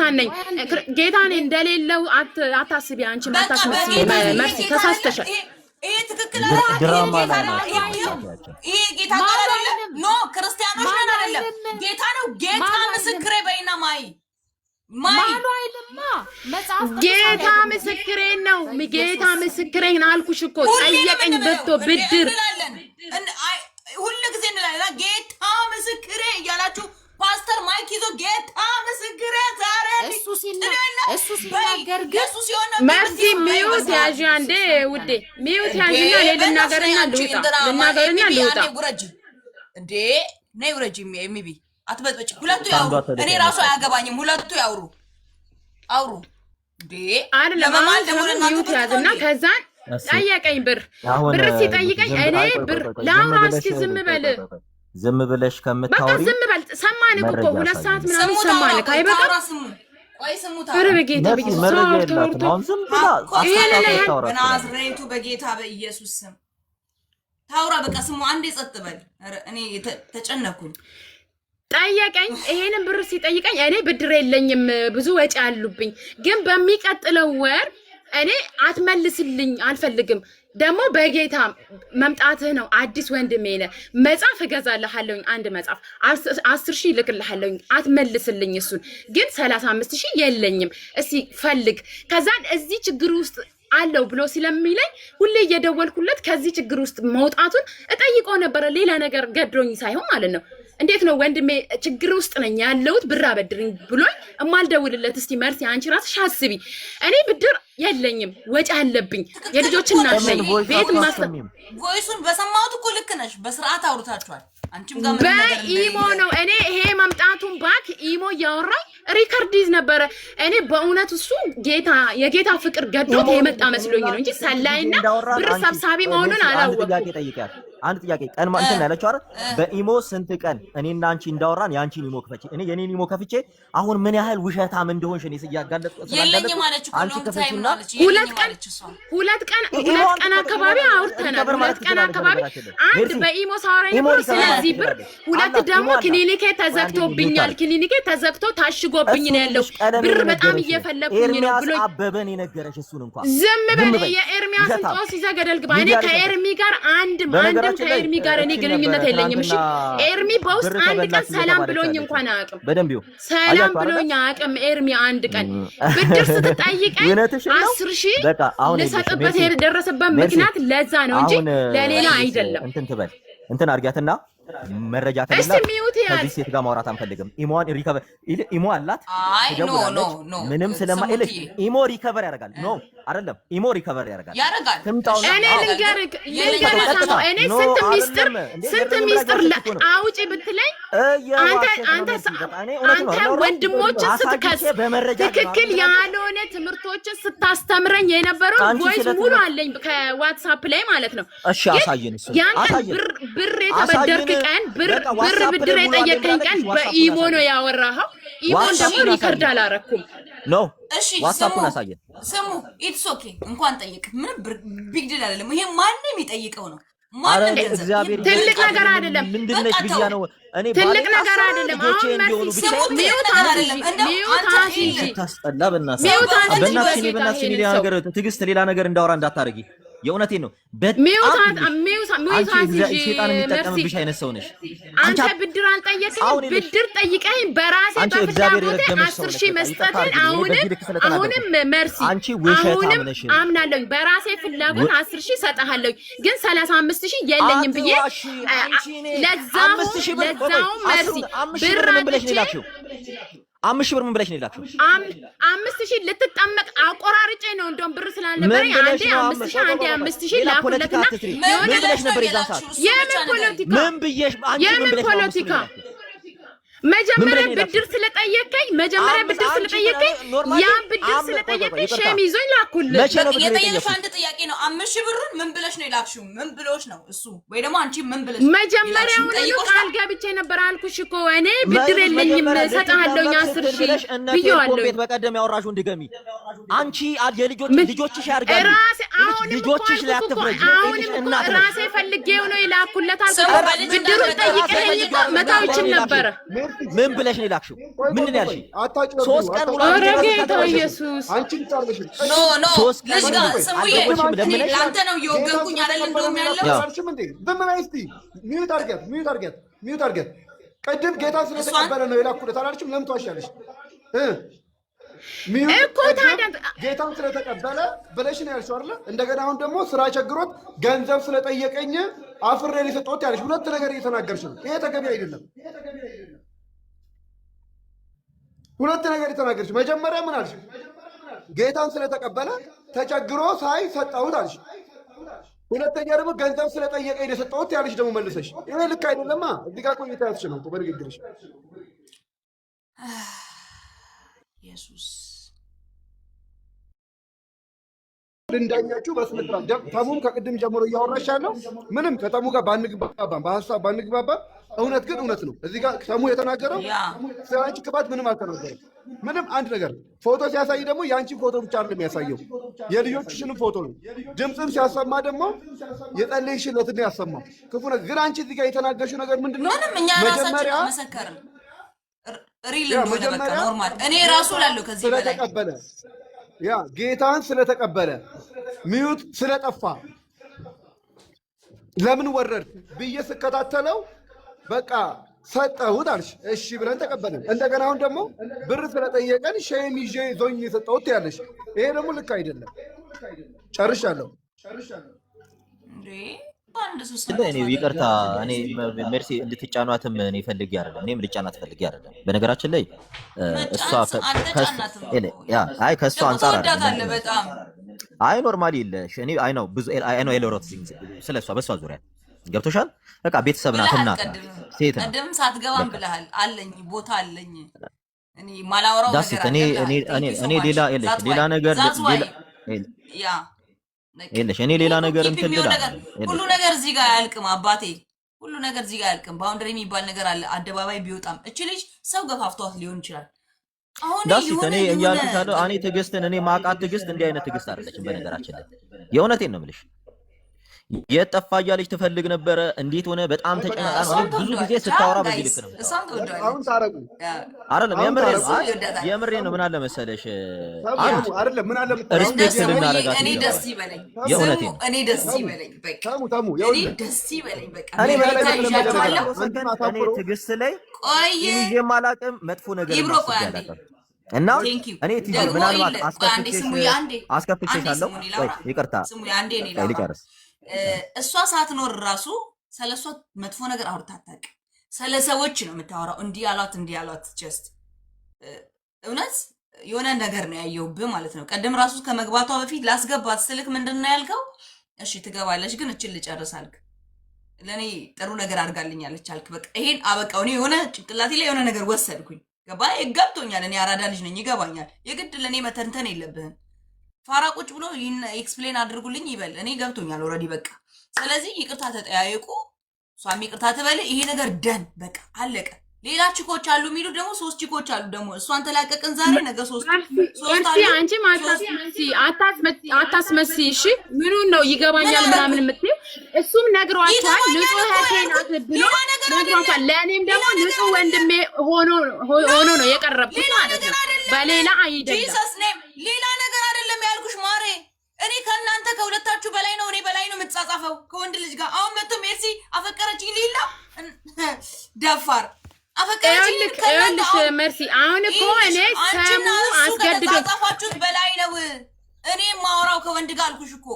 ክርስቲያን ነኝ ጌታን እንደሌለው አታስቢ አንቺ ማታስመስይ መርሲ ተሳስተሻል ይሄ ትክክል ድራማ ላይ ነው ይሄ ጌታ ቃል አይደለም ኖ ክርስቲያኖች ነን አይደለም ጌታ ነው ጌታ ምስክሬ በይና ማይ ማኑ አይልማ መጽሐፍ ጌታ ምስክሬ ነው ጌታ ምስክሬን አልኩሽ እኮ ጠየቀኝ በቶ ብድር ሁሉ ጊዜ እንላለን ጌታ ምስክሬ እያላችሁ ፓስተር ማይክ ይዞ ጌታ ምስክሬ ዛሬ እሱ ሲናገር ግን መርሲ ሚዩት ያዥ አንዴ ውዴ ሚዩት ያዥና ለልናገርና ልውጣ እንዴ ነይ ውረጂ የሚቢ አትበጥበጭ ሁለቱ ያውሩ እኔ ራሱ አያገባኝም ሁለቱ አውሩ እንዴ ለማማል ደግሞ ሚዩት ያዝና ከዛን ጠየቀኝ ብር ሲጠይቀኝ እኔ ብር ላውራ እስኪ ዝም ብለሽ ከምታወሪ በቃ ዝም በል ሰማን እኮ 2 ሰዓት ምናምን ሰማን ካይበቃ ቆይ ስሙታ በጌታ በናዝሬቱ በጌታ በኢየሱስ ስም ታውራ በቃ ስሙ አንዴ ጸጥ በል እኔ ተጨነኩኝ ጠየቀኝ ይሄንን ብር ሲጠይቀኝ እኔ ብድር የለኝም ብዙ ወጪ አሉብኝ ግን በሚቀጥለው ወር እኔ አትመልስልኝ አልፈልግም ደሞ በጌታ መምጣትህ ነው አዲስ ወንድሜ ነህ መጻፍ እገዛልሃለሁ አንድ መጻፍ 10,000 ልክልሃለሁ አትመልስልኝ እሱን ግን 35,000 የለኝም እስቲ ፈልግ ከዛን እዚህ ችግር ውስጥ አለው ብሎ ስለሚለኝ ሁሌ እየደወልኩለት ከዚህ ችግር ውስጥ መውጣቱን እጠይቀው ነበር ሌላ ነገር ገድሮኝ ሳይሆን ማለት ነው እንዴት ነው ወንድሜ ችግር ውስጥ ነኝ ያለውት ብር አበድርኝ ብሎኝ እማልደውልለት እስቲ መርሲ አንቺ ራስሽ አስቢ እኔ ብድር የለኝም ወጪ አለብኝ የልጆች እናት ነኝ ቤት ማስተም ቮይሱን በሰማሁት እኮ ልክ ነሽ በስርዓት አውርታችኋል አንቺም ጋር ምን ነገር በኢሞ ነው እኔ ይሄ መምጣቱን ባክ ኢሞ ያወራኝ ሪከርዲዝ ነበር እኔ በእውነት እሱ የጌታ ፍቅር ገዶት የመጣ መስሎኝ ነው እንጂ ሰላይና ብር ሰብሳቢ መሆኑን አላወቅኩም አንድ ጥያቄ ቀን ማለት ነው ያለችው አይደል በኢሞ ስንት ቀን እኔና አንቺ እንዳወራን ያንቺን ኢሞ ከፍቼ እኔ የኔን ኢሞ ከፍቼ አሁን ምን ያህል ውሸታም እንደሆንሽ እኔ ሲያጋለጥኩት የለኝ ማለት እኮ አንቺ ከፍቼና ሁለት ቀን አካባቢ አውርተናል ሁለት ቀን አካባቢ አንድ በኢሞ ሳወራኝ ነው ስለዚህ ብር ሁለት ደግሞ ክሊኒኬ ተዘግቶ ታሽጎብኝ ነው ያለው ብር በጣም እየፈለኩኝ ነው ብሎ አበበን የነገረሽ እሱን እንኳን ዝም በል የኤርሚያስ ጦስ ይዘገደል ግባ እኔ ከኤርሚ ጋር አንድ ከኤርሚ ጋር እኔ ግንኙነት የለኝም እሺ ኤርሚ በውስጥ አንድ ቀን ሰላም ብሎኝ እንኳን አያውቅም በደንብ ሰላም ብሎኝ አያውቅም ኤርሚ አንድ ቀን ብድር ስትጠይቀኝ 10,000 ለሰጥበት የደረሰበት ምክንያት ለዛ ነው እንጂ ለሌላ አይደለም እንትን አርጋትና መረጃ ከሌላ ከዚህ ሴት ጋር ማውራት አንፈልግም ኢሞን ሪከቨር ኢሞ አላት ኖ ምንም ስለማይልሽ ኢሞ ሪከቨር ያደርጋል ኖ አይደለም ኢሞ ሪከቨር ያደርጋል እኔ ልንገርክ እኔ ስንት ሚስጥር አውጪ ብትለኝ አንተ ወንድሞችን ስትከስ ትክክል ያልሆነ ትምህርቶችን ስታስተምረኝ የነበረው ቮይስ ሙሉ አለኝ ከዋትስአፕ ላይ ማለት ነው እሺ አሳየን እሱ ብር የተበደርክ ቀን ብር ብድር የጠየቀኝ ቀን በኢሞ ነው ያወራኸው ኢሞን ደግሞ ሪከርድ አላረኩም ኖ እሺ ዋትስአፑን አሳየን ስሙ ኢትስ ኦኬ እንኳን ጠይቅ ምን ቢግ ዲል አይደለም ይሄ ማንንም ይጠይቀው ነው ማንንም ትልቅ ነገር አይደለም ምንድነሽ ብያ ነው እኔ ትልቅ ነገር አይደለም አሁን መርሲ ሚውት አይደለም ታስጠላ በእናትሽ ሌላ ነገር ትግስት ሌላ ነገር እንዳወራ እንዳታረጊ የእውነቴን ነው ሸይጣን የሚጠቀምብሽ አይነት ሰው ነሽ አንተ ብድር አልጠየቀኝ ብድር ጠይቀኝ በራሴ በፍላጎት 10,000 መስጠትን አሁንም መርሲ አሁንም አምናለሁ በራሴ ፍላጎት 10,000 ሰጣለሁ ግን 35,000 የለኝም ብዬ ለዛው መርሲ ብር ምን ብለሽ ነው ያላችሁ 5,000 ብር ምን ብለሽ ነው ያላችሁ 5,000 ልትጠመቅ አቆራርጬ ነው እንደውም ብር ስላልነበረ አንዴ 5,000 ላኩለትና ምን ብለሽ ነበር የዛን ሰዓት ምን ብዬሽ አንቺ ምን ብለሽ ፖለቲካ መጀመሪያ ብድር ስለጠየቀኝ ያ ብድር ስለጠየቀኝ ሸም ይዞኝ ላኩልኝ የጠየቀሽ አንድ ጥያቄ ነው 5,000 ብሩን ምን ብለሽ ነው ይላክሽው ምን ብሎሽ ነው እሱ ወይ ደግሞ አንቺ ምን ብለሽ መጀመሪያው ነው ቃል ገብቼ ነበር አልኩሽ እኮ እኔ ብድር የለኝም ሰጣለሁ 10,000 ብዬዋለሁ ቤት በቀደም ያወራሽው እንድገሚ አንቺ ልጆችሽ ያርጋሉ ልጆችሽ ላይ አትፍረጂ እናት ራሴ ፈልጌው ነው ይላኩለት አልኩ ብድሩን ጠይቀኝ መታው ይችል ነበር ምን ብለሽ ነው ላክሽው? ምን ነው ያልሽኝ? 3 ቀን ሙሉ ጌታ ኢየሱስ አንቺን ታርገሽ ኖ ልጅ ጋር ስሙዬ ላንተ ነው የወገንኩኝ አይደል እንደውም ያለው አልሽም እንዴ በመናይ እስቲ ሚዩት አርገት ቀድም ጌታ ስለተቀበለ ነው የላኩለት አላልሽም? ለምን ተዋሻለሽ እኮ ታዲያ ጌታን ስለተቀበለ ብለሽ ነው ያልሽው አይደል? እንደገና አሁን ደግሞ ስራ ቸግሮት ገንዘብ ስለጠየቀኝ አፍሬ የሰጠሁት ያለሽ ሁለት ነገር እየተናገርሽ ነው። ይሄ ተገቢ አይደለም። ሁለት ነገር እየተናገርሽ መጀመሪያ ምን አልሽ? ጌታን ስለተቀበለ ተቸግሮ ሳይ ሰጠሁት አልሽ። ሁለተኛ ደግሞ ገንዘብ ስለጠየቀኝ የሰጠሁት ያለሽ ደግሞ መልሰሽ ይሄ ልክ አይደለማ። እዚህ ጋር ቆይታ ያስሽ ነው በንግግርሽ ኢየሱስ እንዳኛችሁ በስነስርዓት ተሙም ከቅድም ጀምሮ እያወራሽ ያለው ምንም ከተሙ ጋር በሀሳብ ባንግባባ እውነት ግን እውነት ነው። እዚህ ጋር ተሙ የተናገረው ስለአንቺ ክፋት ምንም አልተናገረም። ምንም አንድ ነገር ፎቶ ሲያሳይ ደግሞ የአንቺን ፎቶ ብቻ አይደለም የሚያሳየው የልጆችሽንም ፎቶ ነው። ድምፅም ሲያሰማ ደግሞ የጸለይሽለትን ነው ያሰማው። ክፉ ነገር ግን አንቺ እዚህ ጋር የተናገርሽው ነገር ምንድን ነው? መጀመሪያ እኔ ራሱ ላለው ከዚህ በላይ ስለተቀበለ ያ ጌታን ስለተቀበለ ሚዩት ስለጠፋ ለምን ወረድ ብዬ ስከታተለው በቃ ሰጠሁት አልሽ። እሺ ብለን ተቀበልን። እንደገና አሁን ደግሞ ብር ስለጠየቀን ሼም ይዤ ዞኝ የሰጠሁት ያለሽ ይሄ ደግሞ ልክ አይደለም። ጨርሻለሁ እንዴ እኔ ይቅርታ እኔ ሜርሲ እንድትጫኗትም እኔ ፈልጌ አይደለም። እኔም ልጫናት ፈልጌ አይደለም። በነገራችን ላይ እሷ ከእሷ አንጻር አይደለም። አይ ኖርማሊ የለሽ እኔ አይ ነው ብዙ አይ ነው የለውረት ስለሷ በሷ ዙሪያ ገብቶሻል። በቃ ቤተሰብ ናትና ሴት ነው። ቀደም ሳትገባም ብለሃል አለኝ ቦታ አለኝ እኔ ማላወራው ነገር እኔ ሌላ የለሽ ሌላ ነገር ያ የለሽ እኔ ሌላ ነገር እንትን ሁሉ ነገር እዚህ ጋር አያልቅም አባቴ። ሁሉ ነገር እዚህ ጋር አያልቅም። ባውንደሪ የሚባል ነገር አለ። አደባባይ ቢወጣም እቺ ልጅ ሰው ገፋፍቷት ሊሆን ይችላል። አሁን እኔ እያልኩሻለሁ እኔ ትዕግስትን እኔ ማቃት ትዕግስት እንዲህ አይነት ትዕግስት አይደለችም። በነገራችን ላይ የእውነቴን ነው የምልሽ። የጠፋ እያለች ትፈልግ ነበረ። እንዴት ሆነ? በጣም ተጨናቃ ነው። ብዙ ጊዜ ስታወራ በዚህ ልክ ነው። አሁን ታረቁ አይደለም? የምሬ ነው። ምን አለ መሰለሽ አይደለም ምን አለ ሪስፔክት ልናረጋት እኔ ደስ ይበለኝ የእውነቴን እኔ ደስ ይበለኝ በቃ እኔ ደስ ይበለኝ በቃ እኔ ትዕግስት ላይ ይዤ ማላቅም መጥፎ ነገር ያላቀም እና እኔ ቲጂ ምናልባት አስከፍቼሻለሁ ወይ ይቅርታ ልጨርስ። እሷ ሳትኖር ራሱ ስለሷ መጥፎ ነገር አውርታ አታውቅም። ስለ ሰዎች ነው የምታወራው። እንዲህ አሏት ጀስት እውነት የሆነ ነገር ነው ያየውብህ ማለት ነው። ቀደም ራሱ ከመግባቷ በፊት ላስገባት ስልክ ምንድን ነው ያልከው? እሺ ትገባለች ግን እችን ልጨርስ አልክ። ለእኔ ጥሩ ነገር አድርጋልኛለች አልክ። በቃ ይሄን አበቃው። እኔ የሆነ ጭንቅላቴ ላይ የሆነ ነገር ወሰድኩኝ። ገባ ገብቶኛል። እኔ አራዳ ልጅ ነኝ ይገባኛል። የግድ ለእኔ መተንተን የለብህም። ፋራ ቁጭ ብሎ ኤክስፕሌን አድርጉልኝ ይበል። እኔ ገብቶኛል ኦልሬዲ በቃ። ስለዚህ ይቅርታ ተጠያየቁ። እሷም ይቅርታ ትበል። ይሄ ነገር ደን በቃ አለቀ። ሌላ ቺኮች አሉ የሚሉ ደግሞ 3 ቺኮች አሉ ደግሞ እሷን ተላቀቅን ዛሬ ነገ 3 አንቺም አታስመሲ። እሺ ምኑን ነው ይገባኛል ምናምን የምትይው? እሱም ነግሯቸዋል። ንጹህ እህቴ ናት ብሎ ነግሯቸዋል። ለእኔም ደግሞ ንጹህ ወንድሜ ሆኖ ነው የቀረብኩት ማለት ነው። በሌላ አይደለም። ሌላ ነገር አይደለም ያልኩሽ ማሬ። እኔ ከእናንተ ከሁለታችሁ በላይ ነው እኔ በላይ ነው የምትጻጻፈው ከወንድ ልጅ ጋር። አሁን መጥቶ ሜርሲ አፈቀረችኝ ሊላ ደፋር ይኸውልሽ መርሲ አሁን እኮ እኔ ሰሙ አስገድዶ ጻጻፋችሁት በላይ ነው። እኔ ማወራው ከወንድ ጋር አልኩሽ እኮ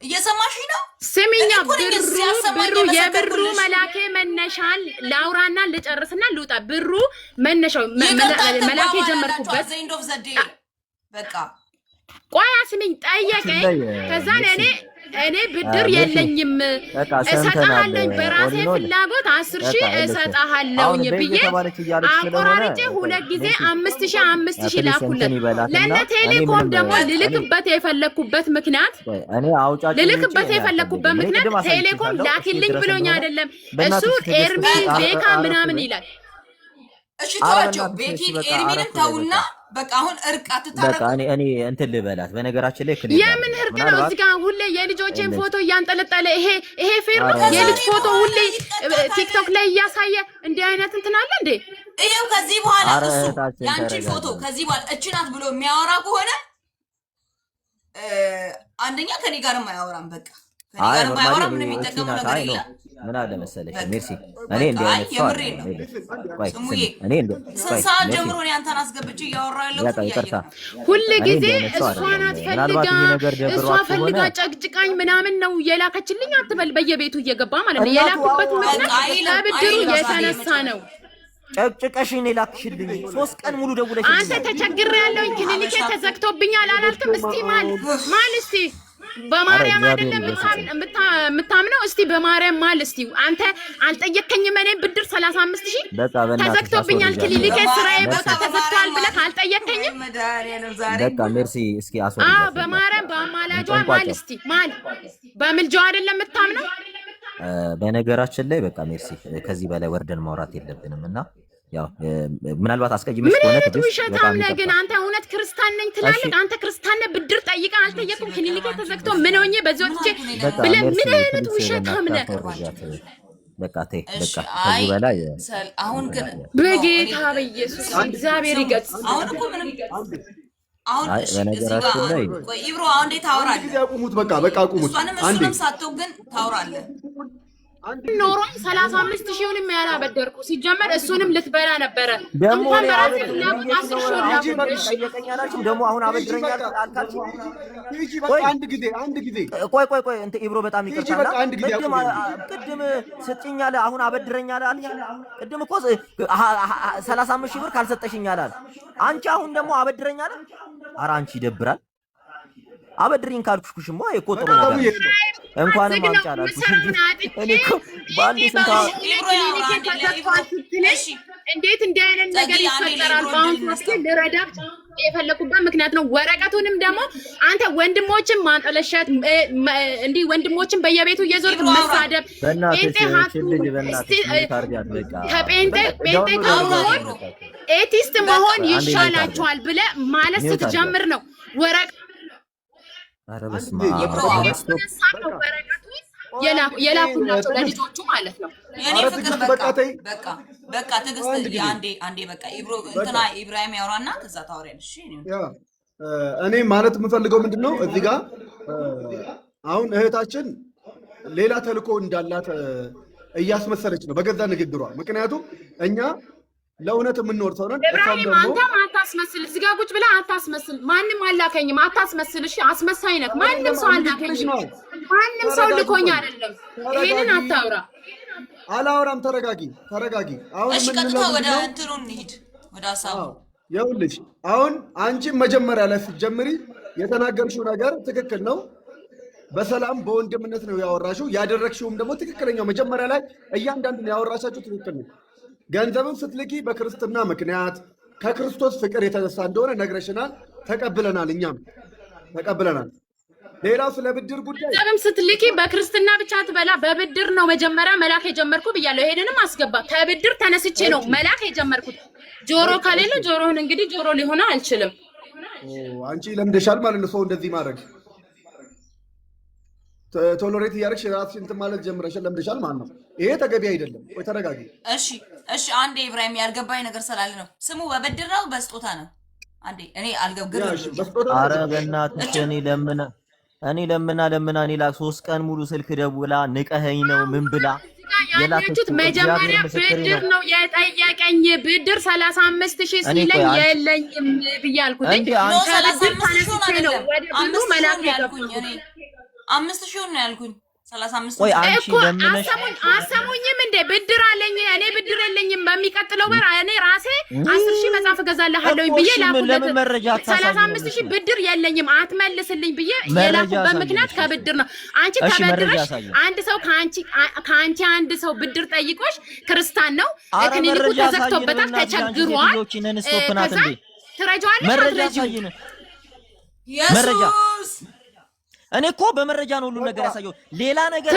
እየሰማሽኝ ነው? ስሚኛ የብሩ መላኬ መነሻል ላውራና ልጨርስና ልውጣ። ብሩ መነሻው መላኬ ጀመርኩበት በቃ ቆይ ስሚኝ ጠየቀኝ። ከዛን እኔ ብድር የለኝም እሰጣለኝ በራሴ ፍላጎት 10,000 እሰጣለኝ ብዬ አቆራርጬ 2 ጊዜ 5,000 ላኩለት። ለእነ ቴሌኮም ደግሞ ልልክበት የፈለኩበት ምክንያት ቴሌኮም ላኪልኝ ብሎኝ አይደለም። እሱ ኤርሚ ቤካ ምናምን ይላል። እሺ ተዋቸው። ቤኪ ኤርሚንም ተውና በቃ አሁን እርቅ አትታረቁ። በቃ እኔ እንትን ልበላት። በነገራችን ላይ የምን እርቅ ነው? እዚህ ጋር ሁሌ የልጆቼን ፎቶ እያንጠለጠለ ይሄ ፌር ነው። የልጅ ፎቶ ሁሌ ቲክቶክ ላይ እያሳየ እንዲህ አይነት እንትን አለ እንዴ? ይሄው ከዚህ በኋላ እሱ ያንቺን ፎቶ ከዚህ በኋላ እቺ ናት ብሎ የሚያወራ ከሆነ አንደኛ ከኔ ጋርም አያወራም። በቃ ከኔ ጋርም አያወራም። ምንም የሚጠቀመው ነገር የለም። ምን አለ መሰለሽ ሜርሲ፣ እኔ እንደ አይነት ሰው ሰዓት ጀምሮ እኔ አንተን አስገብቼ እያወራሁ ያለው ሁሉ ጊዜ እሷን አትፈልጋ እሷ ፈልጋ ጨቅጭቃኝ ምናምን ነው የላከችልኝ አትበል። በየቤቱ እየገባ ማለት ነው። የላኩበት ምክንያት ለብድሩ የተነሳ ነው። ጨቅጭቀሽኝ የላክሽልኝ 3 ቀን ሙሉ ደውለሽ አንተ ተቸግሬያለሁ ክሊኒኬ ተዘግቶብኛል አላልክም? እስቲ ማል እስቲ በማርያም አይደለም የምታምነው? እስቲ በማርያም ማል እስቲ አንተ አልጠየከኝም። እኔ ብድር 35000 ተዘግቶብኛል ክሊኒኬ ስራዬ ቦታ ተዘግቷል ብለህ አልጠየከኝም። በቃ ሜርሲ እስኪ አስወርድ። በማርያም በአማላጇ ማል እስቲ ማል በምልጃው አይደለም የምታምነው? በነገራችን ላይ በቃ ሜርሲ ከዚህ በላይ ወርደን ማውራት የለብንም እና ያው ምናልባት አስቀይመሽ ከሆነ ውሸታም ነህ ግን አንተ እውነት ክርስቲያን ነኝ ትላለህ። አንተ ክርስቲያን ነህ ብድር ጠይቀህ አልጠየቅም። ክሊኒክ ተዘግቶ ምን ሆኜ በዚህ ወጥቼ ብለህ ምን አይነት ውሸታም ነህ? በቃ ተይ በቃ ከዚህ በላይ አሁን ግን በጌታ በኢየሱስ እግዚአብሔር ይገጽ። አሁን እኮ ምንም አሁን በነገራችን ላይ ቆይ ኢብሮ አሁን እንዴት ታወራለህ? አቁሙት በቃ አቁሙት። እሱንም ሳትተው ግን ታወራለህ። ኖሮኝ 35000ንም ያላበደርኩ ሲጀመር እሱንም ልትበላ ነበረ። እንኳን በራሴ ደግሞ አሁን አበድረኛል አልካልሽ። አንድ ጊዜ ቆይ እንት ኢብሮ በጣም ይቅርታና ቅድም ስጥኛለ አሁን አበድረኛል አልሽ። ቅድም እኮ 35000 ብር ካልሰጠሽኛል አለ። አንቺ አሁን ደግሞ አበድረኛል። ኧረ አንቺ ይደብራል። አበድሪኝ ካልኩሽማ እኮ ጥሩ ነገር እንኳንም አምጫላችሁ እኔ እኮ ባንዴ ስንታ እንዴት እንዲህ አይነት ነገር ይፈጠራል? በአሁን ውስጥ ልረዳ የፈለኩበት ምክንያት ነው። ወረቀቱንም ደግሞ አንተ ወንድሞችን ማጠለሸት እንዲህ ወንድሞችን በየቤቱ እየዞርክ መሳደብ ጴንጤ ከጴንጤ ከመሆን ኤቲስት መሆን ይሻላችኋል ብለህ ማለት ስትጀምር ነው ወረቀ ኧረ በስመ አብ የላኩላቸው ለልጆቹ ማለት ነው። የኔ ፍቅር በቃ ትዕግስት አንዴ በቃ ኢብራሂም ያወራና ከዛ ታወሪያለሽ። እኔ ማለት የምፈልገው ምንድነው እዚህ ጋር አሁን እህታችን ሌላ ተልእኮ እንዳላት እያስመሰለች ነው በገዛ ንግግሯ። ምክንያቱም እኛ ለእውነት የምንኖር ሰው ነን። ኢብራሂም አንተም አታስመስል፣ እዚህ ጋር ቁጭ ብለህ አታስመስል። ማንም አላከኝም፣ አታስመስል። እሺ አስመሳይ ነህ። ማንም ሰው አላከኝም፣ ማንም ሰው ልኮኝ አይደለም። ይሄንን አታውራ። አላወራም። ተረጋጊ። አሁን እሺ ቀጥታ ወደ እንትኑ እንሂድ፣ ወደ ሀሳቡ። ይኸውልሽ አሁን አንቺም መጀመሪያ ላይ ስትጀምሪ የተናገርሽው ነገር ትክክል ነው። በሰላም በወንድምነት ነው ያወራሽው። ያደረግሽውም ደግሞ ትክክለኛው መጀመሪያ ላይ እያንዳንዱን ያወራሻችሁ ትክክል ነው። ገንዘብም ስትልኪ በክርስትና ምክንያት ከክርስቶስ ፍቅር የተነሳ እንደሆነ ነግረሽናል፣ ተቀብለናል። እኛም ተቀብለናል። ሌላው ስለ ብድር ጉዳይ ገንዘብም ስትልኪ በክርስትና ብቻ ትበላ በብድር ነው መጀመሪያ መላክ የጀመርኩ ብያለሁ። ይሄንንም አስገባ። ከብድር ተነስቼ ነው መላክ የጀመርኩት። ጆሮ ከሌለ ጆሮህን እንግዲህ ጆሮ ሊሆን አልችልም። አንቺ ለምደሻል ማለት ነው ሰው እንደዚህ ማድረግ ቶሎሬት እያደረግሽ ራስሽን እንትን ማለት ጀምረሻል፣ ለምደሻል ማለት ነው። ይሄ ተገቢ አይደለም። ወይ ተረጋጊ። እሺ አንዴ ኢብራሂም ያልገባኝ ነገር ስላለ ነው። ስሙ በብድር ነው በስጦታ ነው? አንዴ እኔ አልገብግርም። ኧረ በእናትሽ እኔ ለምና እኔ ላክ 3 ቀን ሙሉ ስልክ ደውላ ንቀኸኝ ነው ምን ብላ ያላችሁት መጀመሪያ ብድር ነው የጠየቀኝ። ብድር 35000 ሲለኝ የለኝም ብያልኩት እንዴ ነው 35000 ነው ወደ ብሩ መላክ ያልኩኝ እኔ 5000 ነው ያልኩኝ። 35 ወይ አንቺ ለምነሽ አሰሙኝም እንዴ ብድር አለኝ። እኔ ብድር የለኝም። በሚቀጥለው ወር እኔ ራሴ 10000 መጽሐፍ እገዛልሃለሁ ብዬ ላኩለት። 35000 ብድር የለኝም አትመልስልኝ ብዬ የላኩበት ምክንያት ከብድር ነው። አንቺ ተበድረሽ አንድ ሰው ከአንቺ አንድ ሰው ብድር ጠይቆሽ ክርስቲያን ነው ክሊኒኩ ተዘግቶበታል ተቸግሯል። ከዛ ትረጃዋለሽ መረጃ እኔ እኮ በመረጃ ነው ሁሉ ነገር ያሳየው። ሌላ ነገር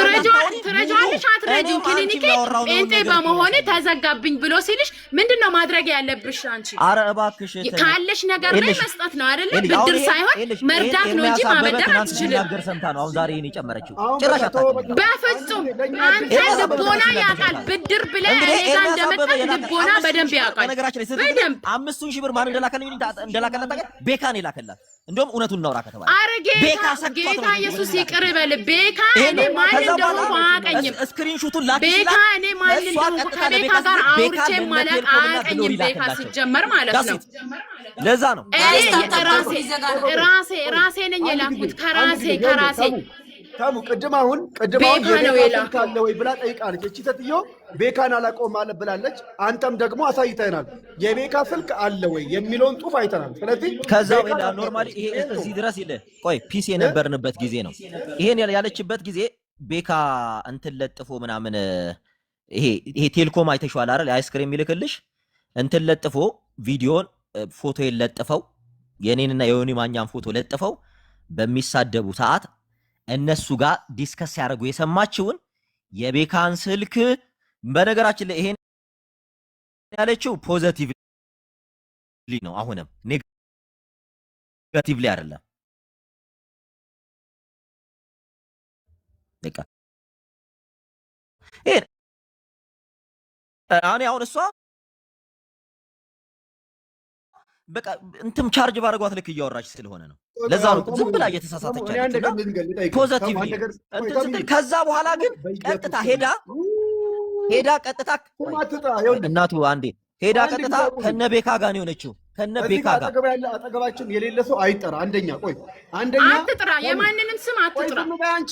ትረጃለሽ አትረጂም። ክሊኒኬ ጴንጤ በመሆኔ ተዘጋብኝ ብሎ ሲልሽ ምንድነው ማድረግ ያለብሽ አንቺ? ኧረ እባክሽ ካለሽ ነገር ላይ መስጠት ነው አይደለ? ብድር ሳይሆን መርዳት ነው እንጂ ማበደር አትችልም። ነገር ሰምታ ነው አሁን ዛሬ እኔ ጨመረችው። ጭራሽ በፍጹም አንተ ልቦና ያውቃል። ብድር ብለህ እኔ ጋር እንደመጣ ልቦና በደንብ ያውቃል። በነገራችን ላይ በደንብ 5000 ብር ማን እንደላከላት ቤካን ይላከላት። እንደውም እውነቱን እናውራ ከተባለ አረ ጌታ ኢየሱስ ይቅር በል። ቤካ እኔ ማን እንደሆንኩ አያውቀኝም። ስክሪንሾቱን ላክ ቤካ እኔ ማን እንደሆንኩ ከቤካ ጋር አውርቼ ማለት አያውቀኝም። ቤካ ሲጀመር ማለት ነው። ለዛ ነው ራሴ ነኝ የላኩት ከራሴ ታሙ ቅድም አሁን የቤካ ካለ ወይ ብላ ጠይቃለች። እቺ ሴትዮ ቤካን አላውቀውም ማለት ብላለች። አንተም ደግሞ አሳይተናል የቤካ ስልክ አለ ወይ የሚለውን ጽሑፍ አይተናል። ስለዚህ ከዛው ኖርማሊ ይሄ እዚህ ድረስ ይለ ቆይ ፒስ የነበርንበት ጊዜ ነው። ይሄን ያለችበት ጊዜ ቤካ እንትን ለጥፎ ምናምን ይሄ ቴሌኮም አይተሽዋል አይደል? አይስክሪም የሚልክልሽ እንትን ለጥፎ ቪዲዮን ፎቶ ለጥፈው የኔንና የዮኒ ማኛን ፎቶ ለጥፈው በሚሳደቡ ሰዓት እነሱ ጋር ዲስከስ ያደርጉ የሰማችውን የቤካን ስልክ በነገራችን ላይ ይሄን ያለችው ፖዚቲቭሊ ነው። አሁንም ኔጋቲቭሊ አይደለም። በቃ አሁን እሷ በቃ እንትም ቻርጅ ባረጓት ልክ እያወራች ስለሆነ ነው። ለዛ ነው ዝም ብላ እየተሳሳተች አይደለም። ፖዚቲቭሊ ከዛ በኋላ ግን ቀጥታ ሄዳ ቀጥታ እናቱ አንዴ ሄዳ ቀጥታ ከነቤካ ጋር ነው የሆነችው። ከነቤካ ጋር አጠገባችን የሌለ ሰው አይጠራ። አንደኛ አትጥራ፣ የማንንም ስም አትጥራ። አንቺ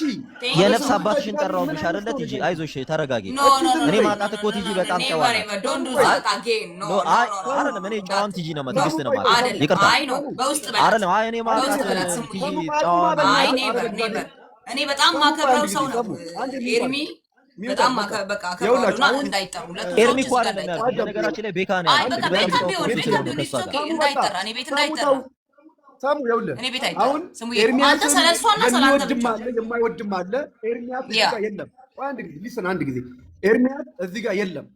የነፍስ አባትሽን ጠራውልሽ አይደለ? ቲጂ አይዞሽ ተረጋጊ። እኔ ማጣት እኮ ቲጂ በጣም ጨዋ ነው። አይደለም እኔ ጨዋም ቲጂ ነው ትዕግስት ነው ማለት ይቅርታ አይደለም። አይ እኔ ማጣት ቲጂ ጨዋ እኔ በጣም ማከብረው ሰው ነው ኤርሚ በጣም በቃ አከብረውና እንዳይጠሩ ኤርሚ እኮ አይደለም ያለው ነገራችን ላይ ቤካ ነው ያለው። እንዳይጠራ እኔ ቤት እንዳይጠራ ሳሙ ይኸውልህ እኔ ቤት አይጠራ። አሁን ኤርሚያስ ስለሷና ሰላም የማይወድም አለ። ኤርሚያስ እዚህ ጋር የለም። አንድ ጊዜ ኤርሚያስ እዚህ ጋር የለም፣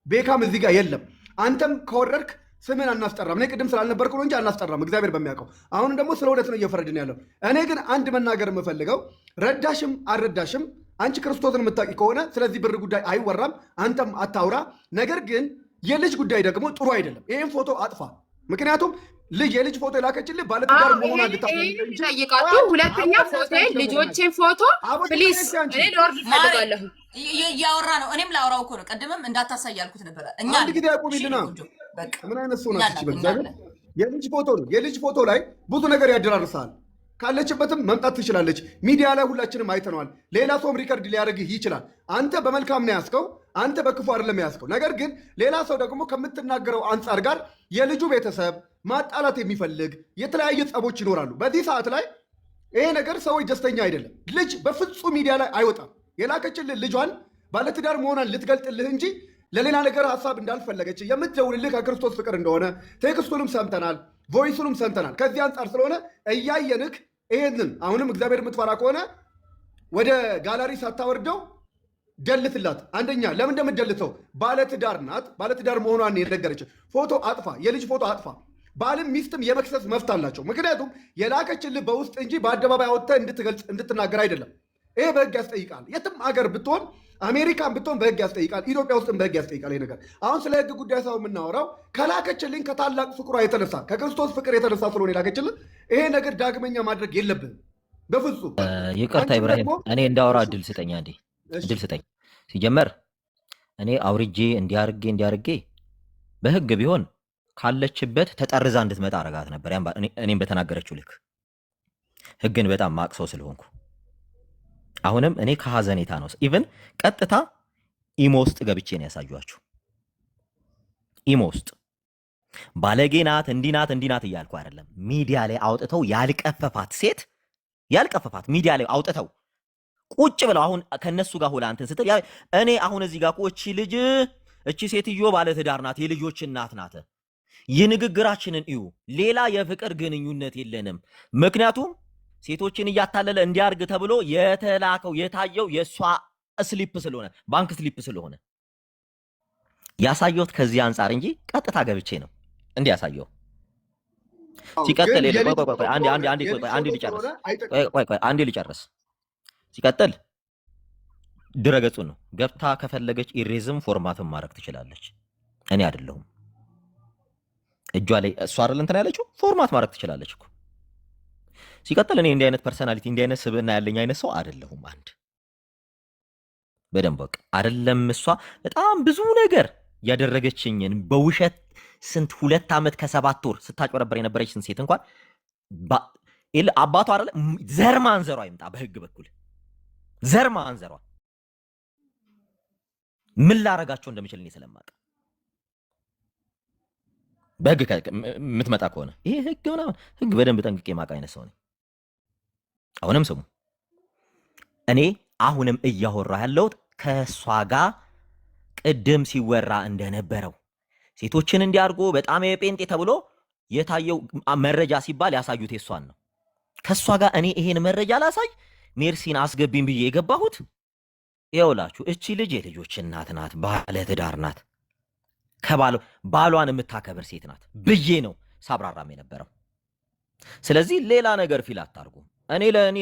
ቤካም እዚህ ጋር የለም። አንተም ከወረድክ ስምን አናስጠራም። እኔ ቅድም ስላልነበርኩ ነው እንጂ አናስጠራም፣ እግዚአብሔር በሚያውቀው። አሁንም ደግሞ ስለ እውነት ነው እየፈረድን ያለው። እኔ ግን አንድ መናገር የምፈልገው ረዳሽም አልረዳሽም አንቺ ክርስቶስን የምታውቂ ከሆነ ስለዚህ ብር ጉዳይ አይወራም፣ አንተም አታውራ። ነገር ግን የልጅ ጉዳይ ደግሞ ጥሩ አይደለም። ይሄን ፎቶ አጥፋ። ምክንያቱም የልጅ ፎቶ የላከችልህ ባለትዳር መሆኗን እንድታጠይቃችሁ። ሁለተኛ ፎቶ ልጆቼን ፎቶ ፕሊዝ እኔ ሎርድ ፈልጋለሁ እያወራ ነው። እኔም ላወራው እኮ ነው። ቀድምም እንዳታሳይ ያልኩት ነበረ። እኛ አንድ ጊዜ ያቆምልና ምን አይነት ሰው ናት? በእግዚአብሔር የልጅ ፎቶ ነው። የልጅ ፎቶ ላይ ብዙ ነገር ያደራርሳል። ካለችበትም መምጣት ትችላለች። ሚዲያ ላይ ሁላችንም አይተነዋል። ሌላ ሰውም ሪከርድ ሊያደርግህ ይችላል። አንተ በመልካም ነው ያዝከው፣ አንተ በክፉ አይደለም ያዝከው። ነገር ግን ሌላ ሰው ደግሞ ከምትናገረው አንጻር ጋር የልጁ ቤተሰብ ማጣላት የሚፈልግ የተለያየ ጸቦች ይኖራሉ። በዚህ ሰዓት ላይ ይሄ ነገር ሰዎች ደስተኛ አይደለም። ልጅ በፍጹም ሚዲያ ላይ አይወጣም። የላከችልህ ልጇን ባለትዳር መሆኗን ልትገልጥልህ እንጂ ለሌላ ነገር ሀሳብ እንዳልፈለገች የምትደውልልህ ከክርስቶስ ፍቅር እንደሆነ ቴክስቱንም ሰምተናል፣ ቮይሱንም ሰምተናል። ከዚህ አንጻር ስለሆነ እያየንክ ይሄንን አሁንም እግዚአብሔር የምትፈራ ከሆነ ወደ ጋላሪ ሳታወርደው ደልትላት። አንደኛ ለምን እንደምትደልተው ባለትዳር ናት። ባለትዳር መሆኗን የነገረች ፎቶ አጥፋ፣ የልጅ ፎቶ አጥፋ። ባልም ሚስትም የመክሰስ መብት አላቸው። ምክንያቱም የላከችልህ በውስጥ እንጂ በአደባባይ አወጥተህ እንድትናገር አይደለም። ይሄ በህግ ያስጠይቃል። የትም አገር ብትሆን አሜሪካን ብትሆን በህግ ያስጠይቃል። ኢትዮጵያ ውስጥም በህግ ያስጠይቃል። ይሄ ነገር አሁን ስለ ህግ ጉዳይ ሰው የምናወራው ከላከችልኝ ከታላቅ ፍቅሯ የተነሳ ከክርስቶስ ፍቅር የተነሳ ስለሆነ የላከችልን ይሄ ነገር ዳግመኛ ማድረግ የለብንም በፍጹም። ይቅርታ ኢብራሂም፣ እኔ እንዳወራ እድል ስጠኝ፣ አንዴ እድል ስጠኝ። ሲጀመር እኔ አውርጄ እንዲያርጌ በህግ ቢሆን ካለችበት ተጠርዛ እንድትመጣ አረጋት ነበር። እኔም በተናገረችው ልክ ህግን በጣም ማቅሰው ስለሆንኩ አሁንም እኔ ከሀዘኔታ ነው ኢቭን ቀጥታ ኢሞ ውስጥ ገብቼ ነው ያሳዩአችሁ። ኢሞ ውስጥ ባለጌ ናት እንዲናት እያልኩ አይደለም። ሚዲያ ላይ አውጥተው ያልቀፈፋት ሴት ሚዲያ ላይ አውጥተው ቁጭ ብለው አሁን ከነሱ ጋር ሆላ እንትን ስትል እኔ አሁን እዚህ ጋር እቺ ሴትዮ ባለትዳር ናት፣ የልጆች እናት ናት። የንግግራችንን እዩ። ሌላ የፍቅር ግንኙነት የለንም። ምክንያቱም ሴቶችን እያታለለ እንዲያርግ ተብሎ የተላከው የታየው የሷ ስሊፕ ስለሆነ ባንክ ስሊፕ ስለሆነ ያሳየሁት ከዚህ አንፃር እንጂ ቀጥታ ገብቼ ነው እንዲያሳየው። ሲቀጥል አንዴ ልጨርስ። ሲቀጥል ድረገጹ ነው ገብታ ከፈለገች ኢሬዝም ፎርማትም ማድረግ ትችላለች። እኔ አይደለሁም እጇ ላይ እሷ አይደል እንትን ያለችው ፎርማት ማድረግ ትችላለች እኮ። ሲቀጥል እኔ እንዲህ አይነት ፐርሰናሊቲ እንዲህ አይነት ስብዕና ያለኝ አይነት ሰው አይደለሁም። አንድ በደንብ በቃ አይደለም እሷ በጣም ብዙ ነገር ያደረገችኝን በውሸት ስንት 2 ዓመት ከ7 ወር ስታጭበረበር የነበረችን ሴት እንኳን አባቷ አይደለ ዘር ማንዘሯ ይምጣ በህግ በኩል ዘር ማንዘሯ ምን ላረጋቸው እንደምችል እኔ ስለማውቅ በህግ የምትመጣ ከሆነ ይሄ ህግ ምናምን ህግ በደንብ ጠንቅቄ ማውቅ አይነት ሰው ነኝ። አሁንም ስሙ፣ እኔ አሁንም እያወራ ያለሁት ከእሷ ጋር ቅድም ሲወራ እንደነበረው ሴቶችን እንዲያርጎ በጣም የጴንጤ ተብሎ የታየው መረጃ ሲባል ያሳዩት የሷን ነው። ከእሷ ጋር እኔ ይሄን መረጃ ላሳይ ሜርሲን አስገቢኝ ብዬ የገባሁት ይኸውላችሁ፣ እቺ ልጅ የልጆች እናት ናት፣ ባለ ትዳር ናት፣ ባሏን የምታከብር ሴት ናት ብዬ ነው ሳብራራም የነበረው። ስለዚህ ሌላ ነገር ፊል አታርጉ። እኔ ለእኔ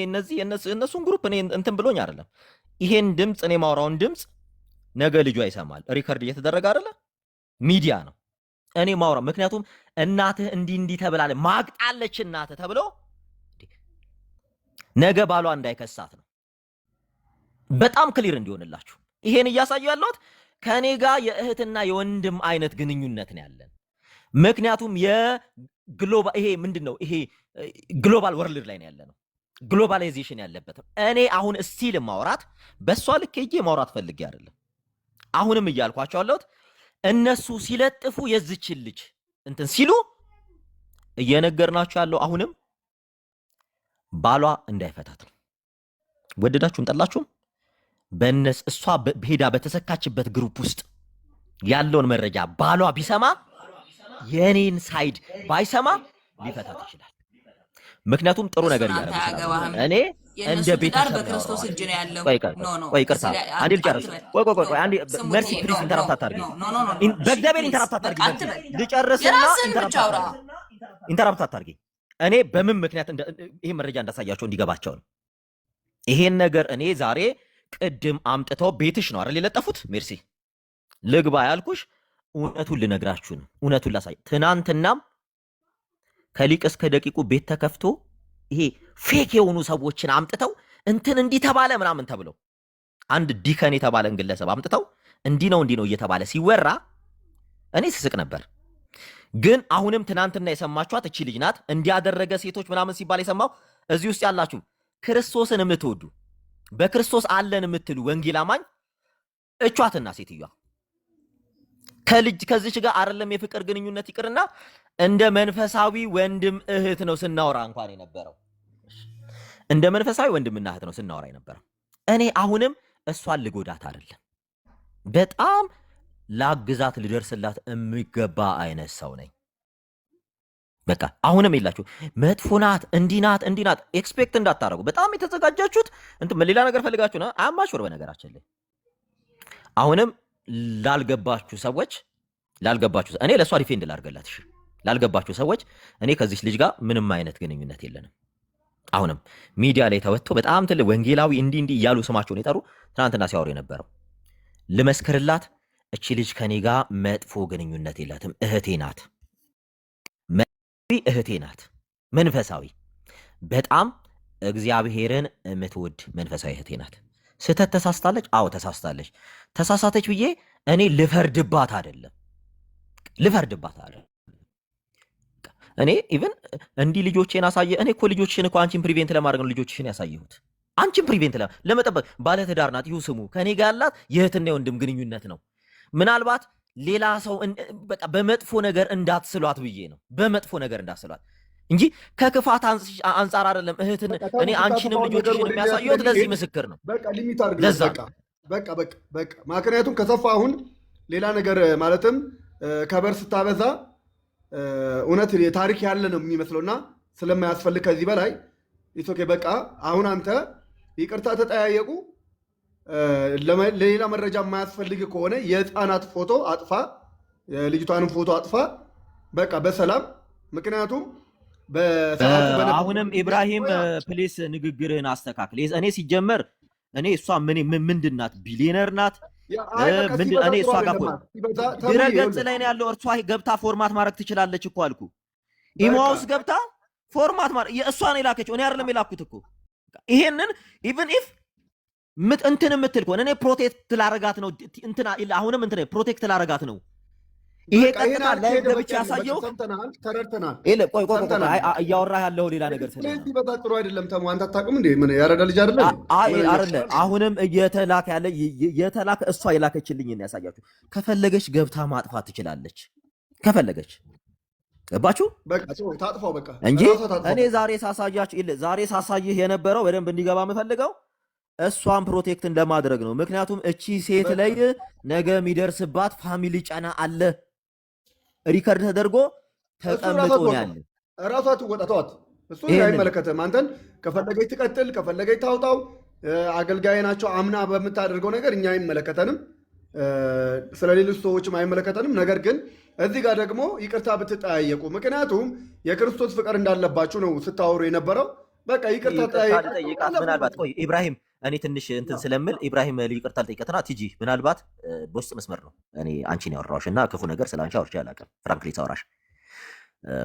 እነሱን ግሩፕ እኔ እንትን ብሎኝ አይደለም። ይሄን ድምፅ እኔ ማውራውን ድምፅ ነገ ልጇ ይሰማል። ሪከርድ እየተደረገ አይደለ? ሚዲያ ነው እኔ ማውራ። ምክንያቱም እናትህ እንዲህ ተብላለ ማግጣለች እናትህ ተብሎ ነገ ባሏ እንዳይከሳት ነው። በጣም ክሊር እንዲሆንላችሁ ይሄን እያሳዩ ያለሁት ከኔ ጋር የእህትና የወንድም አይነት ግንኙነት ነው ያለን። ምክንያቱም የግሎባል ይሄ ምንድነው ይሄ ግሎባል ወርልድ ላይ ነው ያለነው፣ ግሎባላይዜሽን ያለበት። እኔ አሁን ስቲል ማውራት በሷ ልክ ሄጄ ማውራት ፈልጌ አይደለም። አሁንም እያልኳቸው ያለሁት እነሱ ሲለጥፉ የዝችን ልጅ እንትን ሲሉ እየነገርናቸው ያለው አሁንም ባሏ እንዳይፈታት ነው። ወደዳችሁም ጠላችሁም በእነስ እሷ ሄዳ በተሰካችበት ግሩፕ ውስጥ ያለውን መረጃ ባሏ ቢሰማ የኔን ሳይድ ባይሰማ ሊፈታት ይችላል። ምክንያቱም ጥሩ ነገር ያደርጋል። እኔ እንደ ቤተሰብ በክርስቶስ እጅ ነው ያለው። ቆይ ቅርታ አንዴ ልጨርስ። ቆይ አንዴ መርሲ ፕሊዝ ኢንተራፕት አታርጊ። በእግዚአብሔር ኢንተራፕት አታርጊ። ልጨርስና ኢንተራፕት አታርጊ። እኔ በምን ምክንያት ይሄ መረጃ እንዳሳያቸው እንዲገባቸው ነው። ይሄን ነገር እኔ ዛሬ ቅድም አምጥተው ቤትሽ ነው አይደል የለጠፉት? ሜርሲ ልግባ ያልኩሽ እውነቱን ልነግራችሁ ነው። እውነቱን ላሳይ። ትናንትናም ከሊቅ እስከ ደቂቁ ቤት ተከፍቶ ይሄ ፌክ የሆኑ ሰዎችን አምጥተው እንትን እንዲህ ተባለ ምናምን ተብለው አንድ ዲከን የተባለን ግለሰብ አምጥተው እንዲህ ነው እየተባለ ሲወራ እኔ ስስቅ ነበር። ግን አሁንም ትናንትና የሰማችኋት እቺ ልጅ ናት። እንዲያደረገ ሴቶች ምናምን ሲባል የሰማው እዚህ ውስጥ ያላችሁ ክርስቶስን የምትወዱ በክርስቶስ አለን የምትሉ ወንጌል አማኝ እቿትና ሴትዮዋ ከዚች ጋር አይደለም የፍቅር ግንኙነት ይቅርና እንደ መንፈሳዊ ወንድም እህት ነው ስናወራ እንኳን የነበረው። እንደ መንፈሳዊ ወንድምና እህት ነው ስናወራ የነበረው። እኔ አሁንም እሷን ልጎዳት አይደለም፣ በጣም ላግዛት ልደርስላት የሚገባ አይነት ሰው ነኝ። በቃ አሁንም የላችሁ መጥፎ ናት እንዲህ ናት ኤክስፔክት እንዳታረጉ። በጣም የተዘጋጃችሁት እንትን ሌላ ነገር ፈልጋችሁ ነው አማሹር። በነገራችን ላይ አሁንም ላልገባችሁ ሰዎች እኔ ለእሷ ዲፌንድ ላርገላት። እሺ ላልገባችሁ ሰዎች እኔ ከዚህ ልጅ ጋር ምንም አይነት ግንኙነት የለንም። አሁንም ሚዲያ ላይ ተወጥቶ በጣም ትልቅ ወንጌላዊ እንዲህ እያሉ ስማቸውን የጠሩ ትናንትና ሲያወሩ የነበረው ልመስክርላት፣ እቺ ልጅ ከኔ ጋር መጥፎ ግንኙነት የላትም። እህቴ ናት፣ እህቴ ናት። መንፈሳዊ በጣም እግዚአብሔርን የምትወድ መንፈሳዊ እህቴ ናት። ስህተት ተሳስታለች። አዎ ተሳስታለች። ተሳሳተች ብዬ እኔ ልፈርድባት አይደለም። እኔ ኢቭን እንዲህ ልጆቼን አሳየ። እኔ እኮ ልጆችሽን እኮ አንቺን ፕሪቬንት ለማድረግ ነው ልጆችሽን ያሳየሁት። አንቺን ፕሪቬንት ለመጠበቅ ባለትዳር ናት። ይሁ ስሙ ከኔ ጋር ያላት የእህትና የወንድም ግንኙነት ነው። ምናልባት ሌላ ሰው በቃ በመጥፎ ነገር እንዳትስሏት ብዬ ነው። በመጥፎ ነገር እንዳትስሏት እንጂ ከክፋት አንጻር አይደለም። እህትን እኔ አንቺንም ልጆችሽን የሚያሳየሁት ለዚህ ምስክር ነው። በቃ ሊሚት አድርገው በቃ ምክንያቱም ከሰፋ አሁን ሌላ ነገር ማለትም ከበር ስታበዛ እውነት ታሪክ ያለ ነው የሚመስለውና ስለማያስፈልግ ከዚህ በላይ ኦኬ በቃ አሁን አንተ ይቅርታ ተጠያየቁ። ለሌላ መረጃ የማያስፈልግ ከሆነ የህፃናት ፎቶ አጥፋ፣ ልጅቷንም ፎቶ አጥፋ። በቃ በሰላም ምክንያቱም አሁንም ኢብራሂም ፕሊስ ንግግርህን አስተካክል። እኔ ሲጀመር እኔ እሷ ምንድን ናት? ቢሊየነር ናት? እኔ እሷ ጋር ድረ ገጽ ላይ ነው ያለው። እርሷ ገብታ ፎርማት ማድረግ ትችላለች እኮ አልኩ። ኢሞ ውስጥ ገብታ ፎርማት ማድረግ እሷን የላከችው እኔ አይደለም የላኩት እኮ። ይሄንን ኢቭን ኢፍ እንትን የምትል ከሆነ እኔ ፕሮቴክት ላረጋት ነው። እንትና አሁንም እንትን ፕሮቴክት ላረጋት ነው። ይሄ ቀጥታ ላይ ገብቼ ያሳየው ተረድተናል። ቆይ እያወራህ ያለው ሌላ ነገር ስለዚህ በጣም ጥሩ አይደለም። ተሙ አንተ አታውቅም እንዴ? ምን ያረዳ ልጅ አይደለም አይደለ? አሁንም እየተላከ ያለ የተላከ እሷ የላከችልኝ ነው ያሳያችሁ። ከፈለገች ገብታ ማጥፋት ትችላለች ከፈለገች። ገባችሁ? በቃ ታጥፋው በቃ እንጂ እኔ ዛሬ ሳሳይህ የነበረው በደንብ እንዲገባ የምፈልገው እሷን ፕሮቴክት እንደማድረግ ነው። ምክንያቱም እቺ ሴት ላይ ነገ የሚደርስባት ፋሚሊ ጫና አለ። ሪከርድ ተደርጎ ተቀምጦ ነው ያለ። እራሷ ትወጣቷት። እሱ አይመለከትም። አንተን ከፈለገች ትቀጥል፣ ከፈለገች ታውጣው። አገልጋይ ናቸው አምና በምታደርገው ነገር እኛ አይመለከተንም፣ ስለሌሎች ሰዎችም አይመለከተንም። ነገር ግን እዚህ ጋር ደግሞ ይቅርታ ብትጠያየቁ፣ ምክንያቱም የክርስቶስ ፍቅር እንዳለባችሁ ነው ስታወሩ የነበረው። በቃ ይቅርታ ጠይቃት። ምናልባት ቆይ ኢብራሂም እኔ ትንሽ እንትን ስለምል ኢብራሂም ይቅርታ ልጠይቀትና ቲጂ ምናልባት በውስጥ መስመር ነው እኔ አንቺን ያወራሁሽ እና ክፉ ነገር ስለ አንቺ አውርቼ አላውቅም። ፍራንክሊ ሳወራሽ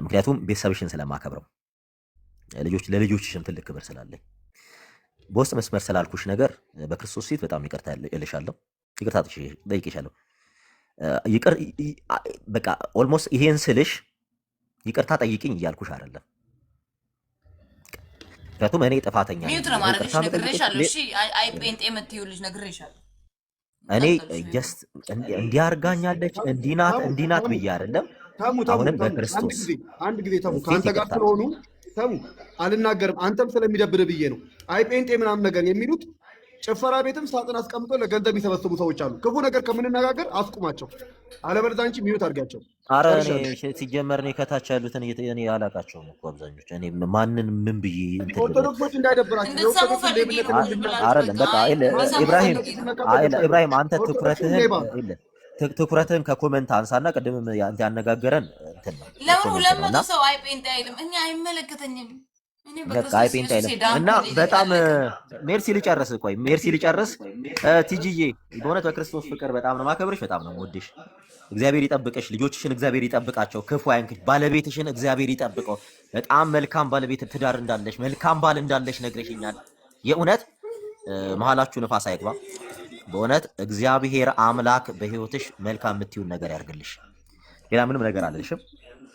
ምክንያቱም ቤተሰብሽን ስለማከብረው ለልጆችሽም ትልቅ ክብር ስላለኝ በውስጥ መስመር ስላልኩሽ ነገር በክርስቶስ ፊት በጣም ይቅርታ እልሻለሁ። ይቅርታ ጠይቄሻለሁ። በቃ ኦልሞስት ይሄን ስልሽ ይቅርታ ጠይቅኝ እያልኩሽ አይደለም። ምክንያቱም እኔ ጥፋተኛ ሚዩት ነው ማድረግሽ ነግሬሻለሁ። እሺ አይ ጴንጤ የምትይው ልጅ ነግሬሻለሁ። እኔ ጀስት እንዲያርጋኛለች እንዲናት ብዬ አይደለም። አሁንም በክርስቶስ አንድ ጊዜ ተሙ ከአንተ ጋር ስለሆኑ ተሙ አልናገርም። አንተም ስለሚደብር ብዬ ነው። አይ ጴንጤ ምናምን ነገር የሚሉት ጭፈራ ቤትም ሳጥን አስቀምጦ ለገንዘብ የሚሰበስቡ ሰዎች አሉ። ክፉ ነገር ከምንነጋገር አስቁማቸው፣ አለበለዚያ አንቺ ሚዩት አድርጋቸው። ኧረ እኔ ሲጀመር እኔ ከታች ያሉትን እኔ አላውቃቸውም እኮ አብዛኞች። እኔ ማንን ምን ብዬ ኦርቶዶክሶች እንዳይደብራቸው አይደለም። በቃ ኢብራሂም አንተ ትኩረትህን ከኮመንት አንሳና ቅድምም ያነጋገረን እንትን ነው። ለምን 200 ሰው አይ ጴንጤ አይልም? እኛ አይመለከተኝም። እና በጣም ሜርሲ ልጨርስ። ቆይ ሜርሲ ልጨርስ። ቲጂዬ በእውነት በክርስቶስ ፍቅር በጣም ነው ማከብርሽ፣ በጣም ነው የምወድሽ። እግዚአብሔር ይጠብቅሽ፣ ልጆችሽን እግዚአብሔር ይጠብቃቸው፣ ክፉ አይንክሽ፣ ባለቤትሽን እግዚአብሔር ይጠብቀው። በጣም መልካም ባለቤት ትዳር እንዳለሽ፣ መልካም ባል እንዳለሽ ነግረሽኛል። የእውነት መሀላችሁ ንፋስ አይግባ። በእውነት እግዚአብሔር አምላክ በህይወትሽ መልካም የምትይውን ነገር ያርግልሽ። ሌላ ምንም ነገር አልልሽም።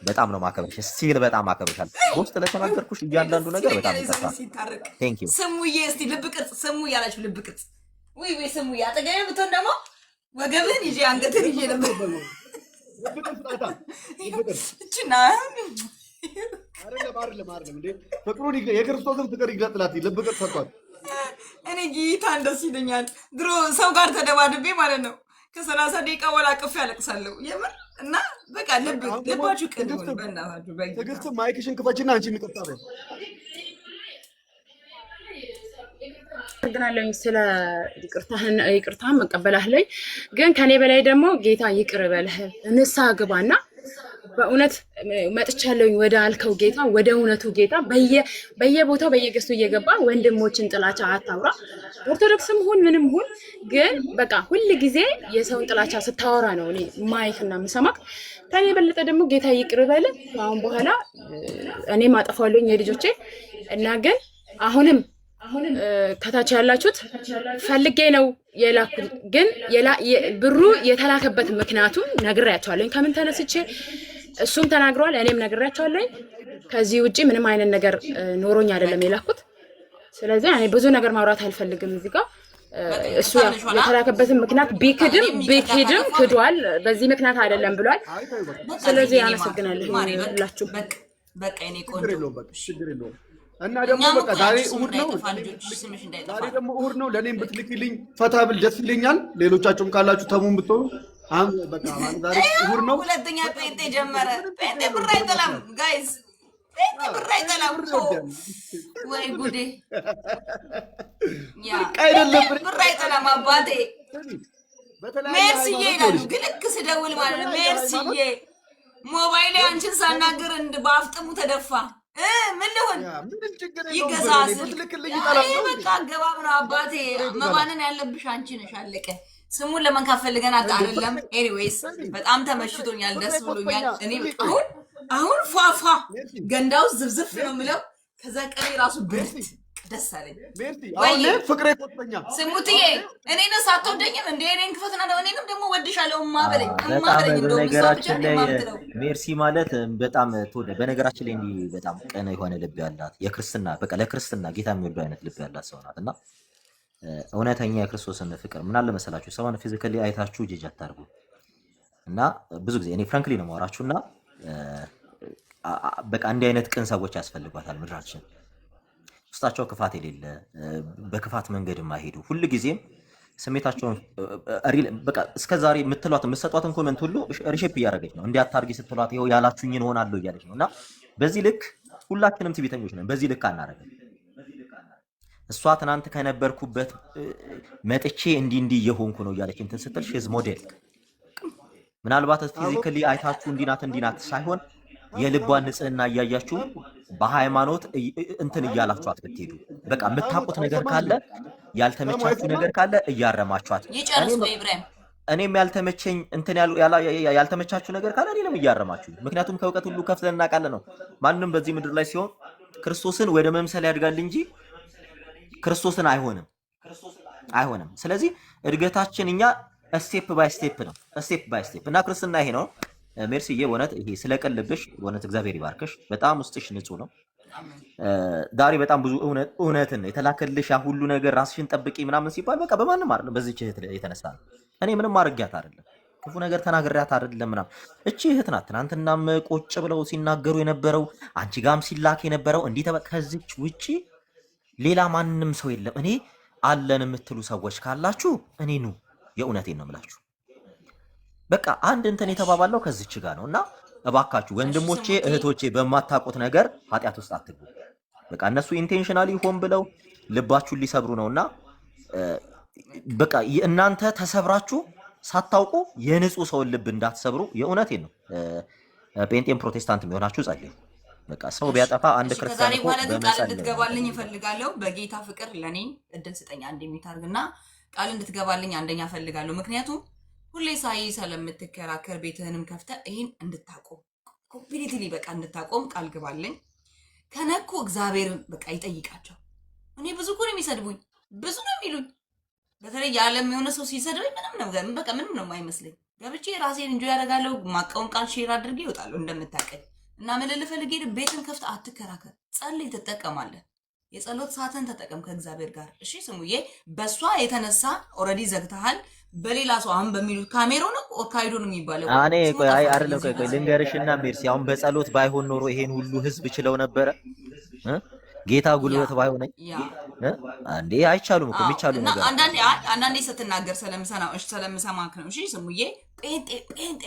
በጣም ነው ማከብርሽ። ስቲል በጣም አከብርሻል። ውስጥ ለተናገርኩሽ እያንዳንዱ ነገር በጣም ይቀርታል። ቴንክ ዩ ስሙዬ። እስቲ ልብ ቅርጽ ስሙ ያላችሁ ልብ ቅርጽ ወይ ስሙዬ። አጠገቤ ብትሆን ደግሞ ወገብህን ይዤ አንገትህን ይዤ ነበር። እችና አይደለም እንዴ ፍቅሩን የክርስቶስን ፍቅር ይገጥላት ልብ ቅርጽ ሰጥቷል። እኔ ጌታ እንደስ ይለኛል። ድሮ ሰው ጋር ተደባድቤ ማለት ነው ከ30 ደቂቃ በኋላ ቅፍ ያለቅሳለሁ የምር። እና በቃ ልባችሁ ቅን ይሁን በእናታችሁ። ትዕግስት ማይክሽን ክፈችና አንቺ የሚቀጣ ነው። አመሰግናለሁ ስለ ይቅርታህን መቀበላህ ላይ ግን ከኔ በላይ ደግሞ ጌታ ይቅር በልህ ንስሐ ግባና በእውነት መጥቻለሁኝ ወደ አልከው ጌታ ወደ እውነቱ ጌታ በየቦታው በየገስቱ እየገባ ወንድሞችን ጥላቻ አታውራ። ኦርቶዶክስም ሁን ምንም ሁን ግን በቃ ሁል ጊዜ የሰውን ጥላቻ ስታወራ ነው እኔ ማየትና የምሰማክ። ከኔ የበለጠ ደግሞ ጌታ ይቅር በል። አሁን በኋላ እኔም አጠፋለሁኝ የልጆቼ እና ግን አሁንም ከታች ያላችሁት ፈልጌ ነው የላኩት። ግን ብሩ የተላከበት ምክንያቱም ነግሬያቸዋለሁ። ከምን ተነስቼ እሱም ተናግረዋል፣ እኔም ነግሬያቸዋለሁ። ከዚህ ውጪ ምንም አይነት ነገር ኖሮኝ አይደለም የላኩት። ስለዚህ እኔ ብዙ ነገር ማውራት አልፈልግም እዚህ ጋር። እሱ የተላከበትን ምክንያት ቢክድም ክዷል። በዚህ ምክንያት አይደለም ብሏል። ስለዚህ አመሰግናለሁ ሁላችሁ። በቃ እኔ ቆንጆ እና ደግሞ በቃ ዛሬ እሑድ ነው። ዛሬ ደግሞ እሑድ ነው። ለኔም ብትልክልኝ ፈታ ብል ደስ ይለኛል። ሌሎቻችሁም ካላችሁ ተሙን ብትሆኑ በቃ ዛሬ እሑድ ነው። ሁለተኛ ጴንጤ ጀመረ። ጴንጤ ብር አይጠላም ጋይስ። ብር አይጠላም እኮ ወይ ጉዴ ያ አይደለም ብር አይጠላም አባቴ ሜርሲዬ ይላሉ ግን ልክ ስደውል ማለት ነው ሜርሲዬ ሞባይል አንቺን ሳናገር በአፍጥሙ ተደፋ ምን ልሆን ይገዛስ በቃ አገባብ ነው አባቴ መባነን ያለብሽ አንቺ ነሽ አለቀ ስሙን ለመንካት ፈልገናት አይደለም ኤኒዌይስ በጣም ተመችቶኛል ደስ ብሎኛል እኔ አሁን ፏፏ ገንዳው ዝብዝፍ ነው የምለው ከዛ ቀኔ ራሱ ብርት ደስ አለኝ አሁን ፍቅሬ ቆጥተኛ ስሙትዬ እኔን ሳትወደኝም እንደ እኔን ክፈትና እኔንም ደግሞ ወድሻለሁ ማበለኝ በነገራችን ላይ ሜርሲ ማለት በጣም ተወደ በነገራችን ላይ እንዲህ በጣም ቀና የሆነ ልብ ያላት የክርስትና በቃ ለክርስትና ጌታ የሚወደው አይነት ልብ ያላት ሰው ናት እና እውነተኛ የክርስቶስን ፍቅር ምን አለ መሰላችሁ ሰውን ፊዚካሊ አይታችሁ ጀጅ አታርጉ እና ብዙ ጊዜ እኔ ፍራንክሊ ነው ማወራችሁና በቃ እንዲህ አይነት ቅን ሰዎች ያስፈልጓታል ምድራችን ውስጣቸው ክፋት የሌለ በክፋት መንገድ የማይሄዱ ሁሉ ጊዜም ስሜታቸውን በቃ እስከዛሬ የምትሏት የምትሰጧትን ኮሜንት ሁሉ ሪሼፕ እያደረገች ነው እንዲያታርጊ ስትሏት ይኸው ያላችሁኝን ሆናለሁ እያለች ነው እና በዚህ ልክ ሁላችንም ትዕቢተኞች ነን በዚህ ልክ አናረግም እሷ ትናንት ከነበርኩበት መጥቼ እንዲህ እየሆንኩ ነው እያለች እንትን ስትል ሺዝ ሞዴል ምናልባት ፊዚካሊ አይታችሁ እንዲናት ሳይሆን የልቧን ንጽህና እያያችሁ በሃይማኖት እንትን እያላችኋት ብትሄዱ በቃ የምታውቁት ነገር ካለ ያልተመቻችሁ ነገር ካለ እያረማችኋት እኔም ያልተመቸኝ እንትን ያልተመቻችሁ ነገር ካለ እኔንም እያረማችሁ ምክንያቱም ከእውቀት ሁሉ ከፍለን እናውቃለን ነው ማንንም በዚህ ምድር ላይ ሲሆን ክርስቶስን ወደ መምሰል ያድጋል እንጂ ክርስቶስን አይሆንም ስለዚህ እድገታችን እኛ ስቴፕ ባይ ስቴፕ ነው ስቴፕ ባይ ስቴፕ እና ክርስትና ይሄ ነው ሜርሲዬ ወነት ይሄ ስለቀልብሽ ወነት እግዚአብሔር ይባርክሽ በጣም ውስጥሽ ንጹህ ነው ዳሪ በጣም ብዙ እውነትን የተላከልሽ ያ ሁሉ ነገር ራስሽን ጠብቂ ምናምን ሲባል በቃ በማንም አይደለም በዚህ እህት የተነሳ ነው እኔ ምንም አርጋት አይደለም ክፉ ነገር ተናግሬያት አይደለም ምናምን እቺ እህት ናት ትናንትናም ቁጭ ብለው ሲናገሩ የነበረው አንቺ ጋም ሲላክ የነበረው እንዲህ ከዚች ውጪ ሌላ ማንንም ሰው የለም እኔ አለን የምትሉ ሰዎች ካላችሁ እኔ ኑ የእውነቴን ነው የምላችሁ በቃ አንድ እንትን የተባባለው ከዚች ጋር ነውና እባካችሁ ወንድሞቼ እህቶቼ በማታውቁት ነገር ኃጢአት ውስጥ አትግቡ በቃ እነሱ ኢንቴንሽናሊ ሆን ብለው ልባችሁን ሊሰብሩ ነውና በቃ እናንተ ተሰብራችሁ ሳታውቁ የንጹህ ሰውን ልብ እንዳትሰብሩ የእውነቴን ነው ጴንጤም ፕሮቴስታንት የሚሆናችሁ ጸልዩ በቃ ሰው ቢያጠፋ አንድ ክርስቲያን እኮ በመጸለይ እንድትገባልኝ እፈልጋለሁ በጌታ ፍቅር ለኔ እድል ስጠኝ አንድ የሚታርግና ቃል እንድትገባልኝ አንደኛ እፈልጋለሁ ምክንያቱም ሁሌ ሳይ ስለምትከራከር ቤትህንም ከፍተ ይሄን እንድታቆም ኮምፕሊትሊ በቃ እንድታቆም ቃል ግባልኝ ከነኩ እግዚአብሔር በቃ ይጠይቃቸው እኔ ብዙ እኮ ነው የሚሰድቡኝ ብዙ ነው የሚሉኝ በተለይ ያለም የሆነ ሰው ሲሰድበኝ ምንም ነገር በቃ ምንም ነው የማይመስለኝ ገብቼ ራሴን እንጆ ያደርጋለሁ ማቀውን ቃል ሼር አድርጌ ይወጣሉ እንደምታቀኝ እና ምን ልፈልግ ቤትን ከፍተ አትከራከር ጸልይ ትጠቀማለህ የጸሎት ሰዓትን ተጠቀም ከእግዚአብሔር ጋር እሺ ስሙዬ በሷ የተነሳ ኦሬዲ ዘግተሃል በሌላ ሰው አሁን በሚሉት ካሜራውን ኦርካይዶ ነው የሚባለው እኔ ቆይ አይደለም ቆይ ልንገርሽና ሜርሲ አሁን በጸሎት ባይሆን ኖሮ ይሄን ሁሉ ህዝብ ይችለው ነበረ ጌታ ጉልበት ባይሆነኝ አንዴ አይቻሉም እኮ የሚቻሉ ነገር አንዳንዴ ስትናገር ስለምሰማክ ነው እሺ ስሙዬ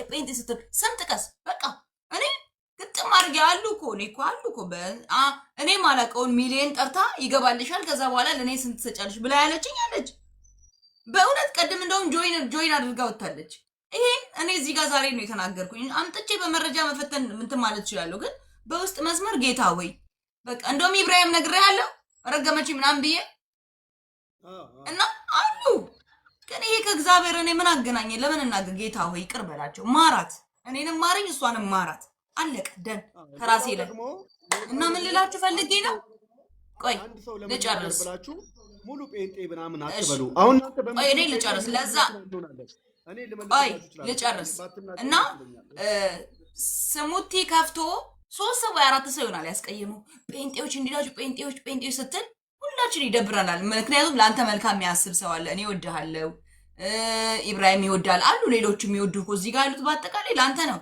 ጴንጤ ስትል ስም ጥቀስ በቃ እኔ ግጥም አድርጌ አሉ እኮ እኔ ማለቀውን ሚሊየን ጠርታ ይገባልሻል ከዛ በኋላ ለእኔ ስንት ትሰጫለሽ ብላ ያለችኝ አለች በእውነት ቀድም እንደውም ጆይን አድርጋ ወጣለች ይሄን እኔ እዚህ ጋር ዛሬ ነው የተናገርኩኝ አምጥቼ በመረጃ መፈተን እንትን ማለት እችላለሁ ግን በውስጥ መስመር ጌታ ወይ በቃ እንደውም ኢብራሂም ነግሬሃለሁ ረገመች ምናምን ብዬ እና አሉ ግን ይሄ ከእግዚአብሔር እኔ ምን አገናኘ ለምን እናገር ጌታ ሆይ ይቅር በላቸው ማራት እኔንም ማረኝ እሷንም ማራት አለቀ ደን ከራሴ ላይ እና ምን ልላችሁ ፈልጌ ነው ቆይ ልጨርስ ሙሉ ጴንጤ ምናምን አትበሉ አሁን እኔ ልጨርስ ለዛ ልጨርስ እና ስሙቲ ከፍቶ 3 ሰው 4 ሰው ይሆናል ያስቀየመው ጴንጤዎች እንዲላችሁ ጴንጤዎች ስትል ሁላችን ይደብረናል ምክንያቱም ለአንተ መልካም የሚያስብ ሰው አለ እኔ እወድሃለሁ ኢብራሂም ይወዳል አሉ ሌሎችም ይወዱ እኮ እዚህ ጋር ያሉት በአጠቃላይ ለአንተ ነው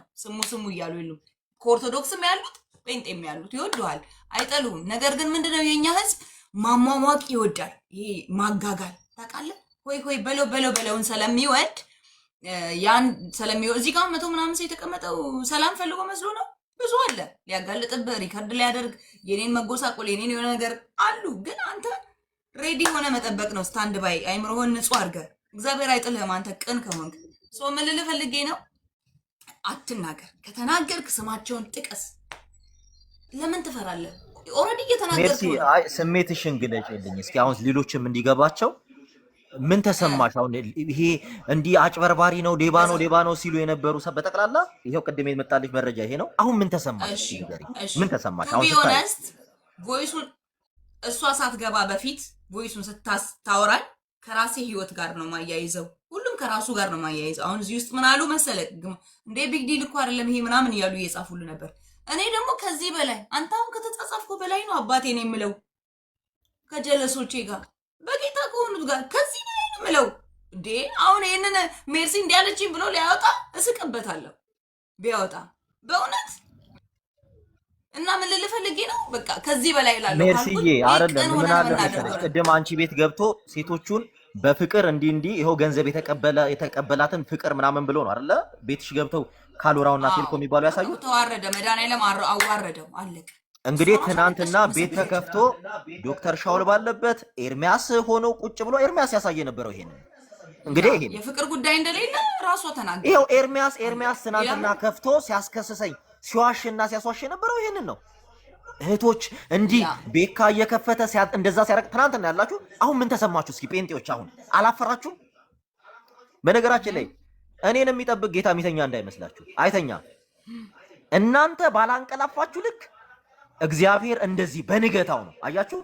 ስሙ እያሉ የሉም ከኦርቶዶክስም ያሉት ጴንጤም ያሉት ይወዱሃል አይጠሉም ነገር ግን ምንድነው የኛ ህዝብ ማሟሟቅ ይወዳል ይሄ ማጋጋል ታውቃለህ ሆይ በለውን ስለሚወድ ያን ስለሚወድ እዚህ ጋር 100 ምናምን ሰው የተቀመጠው ሰላም ፈልጎ መስሎ ነው ብዙ አለ ሊያጋልጥብህ ሪከርድ ሊያደርግ የኔን መጎሳቆል የኔን የሆነ ነገር አሉ። ግን አንተ ሬዲ ሆነ መጠበቅ ነው። ስታንድ ባይ አይምሮህን ንጹህ አድርገህ እግዚአብሔር አይጥልህም አንተ ቅን ከሆንክ። ሶ ምን ልልህ ፈልጌ ነው፣ አትናገር። ከተናገርክ ስማቸውን ጥቀስ። ለምን ትፈራለህ? ኦልሬዲ እየተናገርክ ሜርሲ ነው። አይ ስሜትሽን ግለጭልኝ እስኪ አሁን ሌሎችም እንዲገባቸው ምን ተሰማሽ? አሁን ይሄ እንዲህ አጭበርባሪ ነው ሌባ ነው ሲሉ የነበሩ በጠቅላላ ይሄው ቅድም የመጣልሽ መረጃ ይሄ ነው። አሁን ምን ተሰማሽ? እሺ እሺ ምን ተሰማሽ? ቱ አሁን ቢ ስታይ ኦነስት ቮይሱን እሷ ሳትገባ በፊት ቮይሱን ስታወራኝ ከራሴ ህይወት ጋር ነው ማያይዘው። ሁሉም ከራሱ ጋር ነው ማያይዘው። አሁን እዚህ ውስጥ ምን አሉ መሰለ እንዴ ቢግ ዲል እኮ አይደለም ይሄ ምናምን እያሉ እየጻፉልህ ነበር። እኔ ደግሞ ከዚህ በላይ አንተ አሁን ከተጻጻፍኩ በላይ ነው አባቴ ነው የምለው ከጀለሶቼ ጋር በጌታ ከሆኑት ጋር ከዚህ በላይ ነው የምለው። እንዴ አሁን ይሄንን ሜርሲ እንዲያለችኝ ብሎ ሊያወጣ እስቅበታለሁ ቢያወጣ በእውነት። እና ምን ልልህ ፈልጌ ነው በቃ ከዚህ በላይ እላለሁ። ሜርሲዬ አይደለም ምን አለ መሰለሽ ቅድም አንቺ ቤት ገብቶ ሴቶቹን በፍቅር እንዲህ ይሄው ገንዘብ የተቀበላትን ፍቅር ምናምን ብሎ ነው አይደለ ቤትሽ ገብተው ካሎራውና ቴልኮ የሚባሉ ያሳዩ ተዋረደ። መድኃኒዓለም አዋረደው አለቀ። እንግዲህ ትናንትና ቤት ተከፍቶ ዶክተር ሻውል ባለበት ኤርሚያስ ሆኖ ቁጭ ብሎ ኤርሚያስ ያሳየ ነበረው። ይሄን እንግዲህ ይሄን የፍቅር ጉዳይ እንደሌለ ራሷ ተናገረ። ይሄው ኤርሚያስ ትናንትና ከፍቶ ሲያስከስሰኝ ሲዋሽና ሲያስዋሽ ነበረው። ይሄንን ነው እህቶች እንዲህ ቤካ እየከፈተ እንደዛ ሲያረግ ትናንትና ያላችሁ። አሁን ምን ተሰማችሁ? እስኪ ጴንጤዎች አሁን አላፈራችሁም? በነገራችን ላይ እኔን የሚጠብቅ ጌታ የሚተኛ እንዳይመስላችሁ፣ አይተኛ። እናንተ ባላንቀላፋችሁ ልክ እግዚአብሔር እንደዚህ በንገታው ነው። አያችሁ፣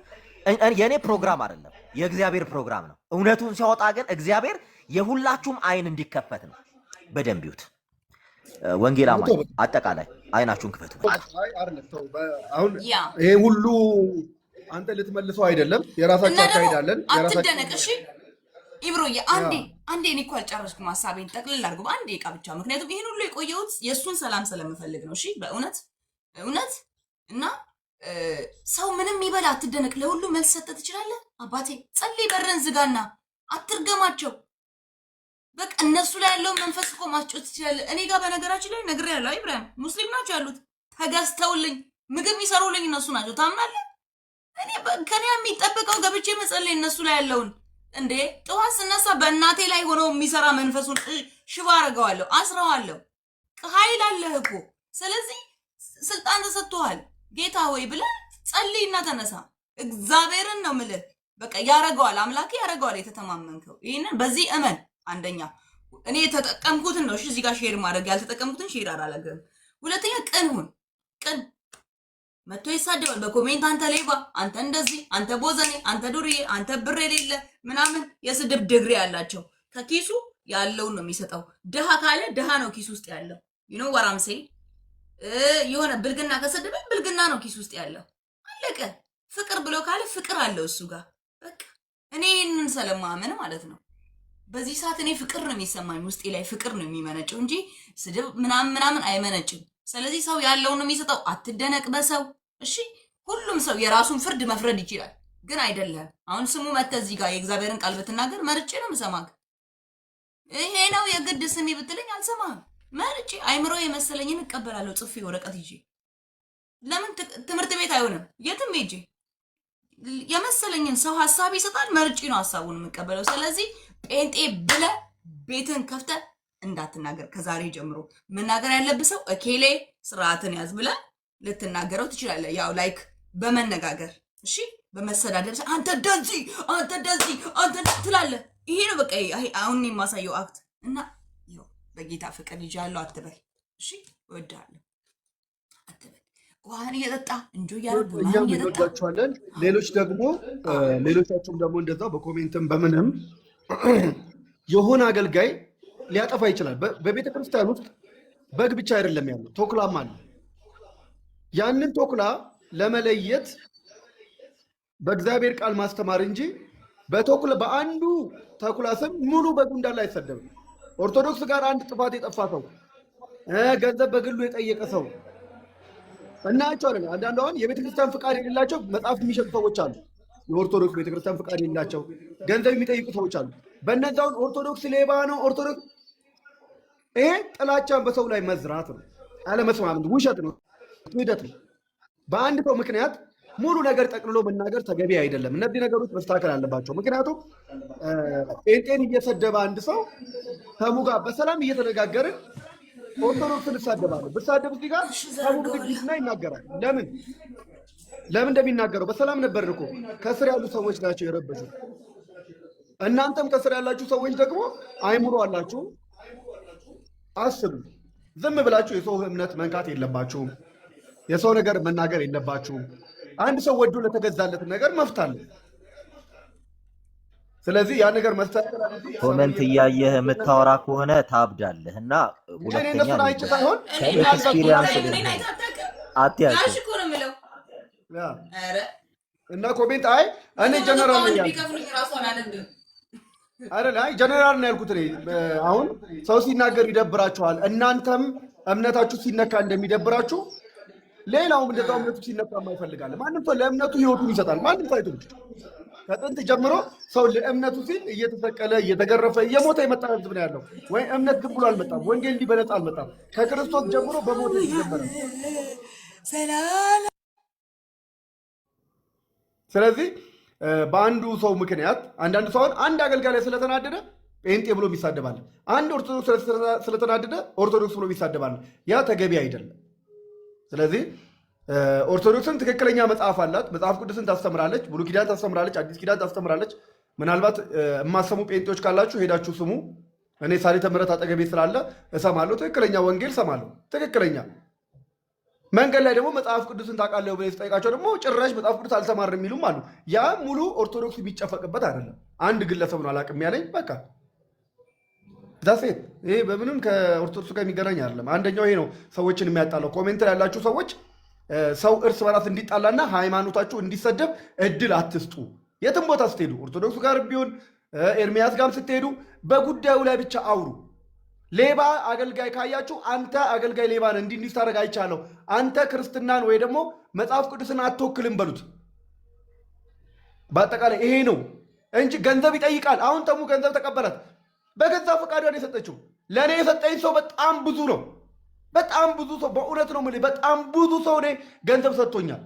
የኔ ፕሮግራም አይደለም የእግዚአብሔር ፕሮግራም ነው። እውነቱን ሲያወጣ ግን እግዚአብሔር የሁላችሁም አይን እንዲከፈት ነው። በደንብ ይዩት። ወንጌል አማኝ አጠቃላይ አይናችሁን ክፈቱ። አሁን ይሄ ሁሉ አንተ ልትመልሰው አይደለም፣ የራሳችን አካሄዳለን። አትደነቅ እሺ ኢብሮዬ፣ አንዴ እኔ እኮ አልጨረስኩም ሀሳቤን ጠቅልል አድርጎ አንዴ ዕቃ ብቻ። ምክንያቱም ይሄን ሁሉ የቆየሁት የእሱን ሰላም ስለምፈልግ ነው። እሺ በእውነት እና ሰው ምንም ይበላ አትደነቅ። ለሁሉ መልስ ሰጠ ትችላለህ። አባቴ ጸልይ፣ በረን ዝጋና አትርገማቸው። በቃ እነሱ ላይ ያለውን መንፈስ እኮ ማስጮት ትችላለህ። እኔ ጋር በነገራችን ላይ ነግሬሃለሁ። ኢብራሂም ሙስሊም ናቸው ያሉት ተገዝተውልኝ ምግብ የሚሰሩልኝ እነሱ ናቸው። ታምናለህ? እኔ ከኔ የሚጠበቀው ገብቼ መጸለይ እነሱ ላይ ያለውን እንዴ ጠዋት ስነሳ በእናቴ ላይ ሆኖ የሚሰራ መንፈሱን ሽባ አረገዋለሁ፣ አስረዋለሁ። ኃይል አለህ እኮ። ስለዚህ ስልጣን ተሰጥቶሃል። ጌታ ሆይ ብለህ ጸልይና ተነሳ። እግዚአብሔርን ነው ምልህ። በቃ ያረገዋል፣ አምላኬ ያረገዋል። የተተማመንከው ይህንን በዚህ እመን። አንደኛ እኔ የተጠቀምኩትን ነው እዚህ ጋር ሼር ማድረግ፣ ያልተጠቀምኩትን ሼር አላደርግም። ሁለተኛ ቅን ሁን። ቅን መቶ ይሳደባል በኮሜንት አንተ ሌባ፣ አንተ እንደዚህ፣ አንተ ቦዘኔ፣ አንተ ዱርዬ፣ አንተ ብር የሌለ ምናምን የስድብ ድግሪ ያላቸው ከኪሱ ያለውን ነው የሚሰጠው። ድሃ ካለ ድሃ ነው ኪሱ ውስጥ ያለው። ዩ ኖ ዋት አም ሴይንግ። የሆነ ብልግና ከሰደበኝ ብልግና ነው ኪሱ ውስጥ ያለው። አለቀ። ፍቅር ብሎ ካለ ፍቅር አለው እሱ ጋር። በቃ እኔ ይህንን ስለማመን ማለት ነው በዚህ ሰዓት እኔ ፍቅር ነው የሚሰማኝ፣ ውስጤ ላይ ፍቅር ነው የሚመነጨው እንጂ ስድብ ምናምን አይመነጭም። ስለዚህ ሰው ያለውን ነው የሚሰጠው። አትደነቅ በሰው እሺ። ሁሉም ሰው የራሱን ፍርድ መፍረድ ይችላል፣ ግን አይደለም። አሁን ስሙ መተህ እዚህ ጋር የእግዚአብሔርን ቃል ብትናገር መርጬ ነው የምሰማህ። ይሄ ነው የግድ ስሚ ብትለኝ አልሰማህም። መርጬ አይምሮ የመሰለኝን እቀበላለሁ፣ ጽፌ ወረቀት ይዤ። ለምን ትምህርት ቤት አይሆንም? የትም ሄጄ የመሰለኝን ሰው ሀሳብ ይሰጣል፣ መርጬ ነው ሀሳቡን የምቀበለው። ስለዚህ ጴንጤ ብለህ ቤትን ከፍተህ እንዳትናገር። ከዛሬ ጀምሮ መናገር ያለብህ ሰው እኬሌ ስርዓትን ያዝ ብለህ ልትናገረው ትችላለህ። ያው ላይክ በመነጋገር እሺ፣ በመሰዳደር አንተ እንደዚህ ትላለህ። ይሄ ነው በቃ አሁን የማሳየው አክት እና ያው በጌታ ፍቅር ይዣለሁ አትበል። እሺ እወድሃለሁ አትበል። ውሃን እየጠጣ እንጆ እያደረጉ እኛም እንወዳችኋለን። ሌሎቻችሁም ደግሞ እንደዛው በኮሜንትም በምንም የሆነ አገልጋይ ሊያጠፋ ይችላል። በቤተ ክርስቲያን ውስጥ በግ ብቻ አይደለም ያለው፣ ተኩላም አለ። ያንን ተኩላ ለመለየት በእግዚአብሔር ቃል ማስተማር እንጂ በአንዱ ተኩላ ስም ሙሉ በጉ እንዳለ አይሰደብም። ኦርቶዶክስ ጋር አንድ ጥፋት የጠፋ ሰው፣ ገንዘብ በግሉ የጠየቀ ሰው እናያቸዋለን። አንዳንድ አሁን የቤተክርስቲያን ፍቃድ የሌላቸው መጽሐፍ የሚሸጡ ሰዎች አሉ። የኦርቶዶክስ ቤተክርስቲያን ፍቃድ የሌላቸው ገንዘብ የሚጠይቁ ሰዎች አሉ። በእነዛውን ኦርቶዶክስ ሌባ ነው ኦርቶዶክስ። ይሄ ጥላቻን በሰው ላይ መዝራት ነው፣ አለመስማማት፣ ውሸት ነው። ክህደት ነው። በአንድ ሰው ምክንያት ሙሉ ነገር ጠቅልሎ መናገር ተገቢ አይደለም። እነዚህ ነገሮች መስተካከል አለባቸው። ምክንያቱም ጴንጤን እየሰደበ አንድ ሰው ተሙ ጋር በሰላም እየተነጋገርን ኦርቶዶክስን እሳደባለሁ ብሳደብ እዚህ ጋር ተሙ ብድግና ይናገራል። ለምን እንደሚናገረው በሰላም ነበር እኮ። ከስር ያሉ ሰዎች ናቸው የረበሹ። እናንተም ከስር ያላችሁ ሰዎች ደግሞ አይምሮ አላችሁ፣ አስቡ። ዝም ብላችሁ የሰው እምነት መንካት የለባችሁም። የሰው ነገር መናገር የለባችሁም። አንድ ሰው ወዶ ለተገዛለት ነገር መፍታለ። ስለዚህ ያ ነገር መስተካከል አለበት። ኮመንት እያየህ የምታወራ ከሆነ ታብዳለህ እና ሁለተኛ ኤክስፒሪየንስ አትያቸው እና ኮሜንት አይ እኔ ጀነራል ነኝ አይደል? አይ ጀነራል ነው ያልኩት እኔ። አሁን ሰው ሲናገር ይደብራችኋል። እናንተም እምነታችሁ ሲነካ እንደሚደብራችሁ ሌላውም እንደዛው እምነቱ ሲነካ የማይፈልጋል። ማንም ሰው ለእምነቱ ህይወቱን ይሰጣል። ማንም ሰው አይተውም። ከጥንት ጀምሮ ሰው ለእምነቱ ሲል እየተሰቀለ እየተገረፈ እየሞተ የመጣ ህዝብ ነው ያለው። ወይ እምነት ዝም ብሎ አልመጣም። ወንጌል እንዲህ በነፃ አልመጣም። ከክርስቶስ ጀምሮ በሞት የተጀመረ። ስለዚህ በአንዱ ሰው ምክንያት አንዳንድ ሰው አንድ አገልጋይ ላይ ስለተናደደ ጴንጤ ብሎ ይሳደባል። አንድ ኦርቶዶክስ ስለተናደደ ኦርቶዶክስ ብሎ ይሳደባል። ያ ተገቢ አይደለም። ስለዚህ ኦርቶዶክስን ትክክለኛ መጽሐፍ አላት። መጽሐፍ ቅዱስን ታስተምራለች፣ ብሉይ ኪዳን ታስተምራለች፣ አዲስ ኪዳን ታስተምራለች። ምናልባት የማሰሙ ጴንጤዎች ካላችሁ ሄዳችሁ ስሙ። እኔ ሳሌተ ምሕረት አጠገቤ ስላለ እሰማለሁ። ትክክለኛ ወንጌል እሰማለሁ። ትክክለኛ መንገድ ላይ ደግሞ መጽሐፍ ቅዱስን ታውቃለህ ብለህ ስጠይቃቸው ደግሞ ጭራሽ መጽሐፍ ቅዱስ አልተማርም የሚሉም አሉ። ያ ሙሉ ኦርቶዶክስ የሚጨፈቅበት አይደለም። አንድ ግለሰብ ነው አላውቅም ያለኝ በቃ ዛሴት። ይሄ በምንም ከኦርቶዶክስ ጋር የሚገናኝ አይደለም። አንደኛው ይሄ ነው ሰዎችን የሚያጣለው። ኮሜንት ላይ ያላችሁ ሰዎች ሰው እርስ በራስ እንዲጣላና ሃይማኖታችሁ እንዲሰደብ እድል አትስጡ። የትም ቦታ ስትሄዱ ኦርቶዶክሱ ጋር ቢሆን ኤርሚያስ ጋርም ስትሄዱ በጉዳዩ ላይ ብቻ አውሩ። ሌባ አገልጋይ ካያችሁ አንተ አገልጋይ ሌባ ነህ እንዲህ ስታደርግ አይቻለሁ፣ አንተ ክርስትናን ወይ ደግሞ መጽሐፍ ቅዱስን አትወክልም በሉት። በአጠቃላይ ይሄ ነው እንጂ ገንዘብ ይጠይቃል። አሁን ተሙ ገንዘብ ተቀበላት። በገዛ ፈቃዷን የሰጠችው። ለእኔ የሰጠኝ ሰው በጣም ብዙ ነው። በጣም ብዙ ሰው በእውነት ነው የምልህ፣ በጣም ብዙ ሰው እኔ ገንዘብ ሰጥቶኛል።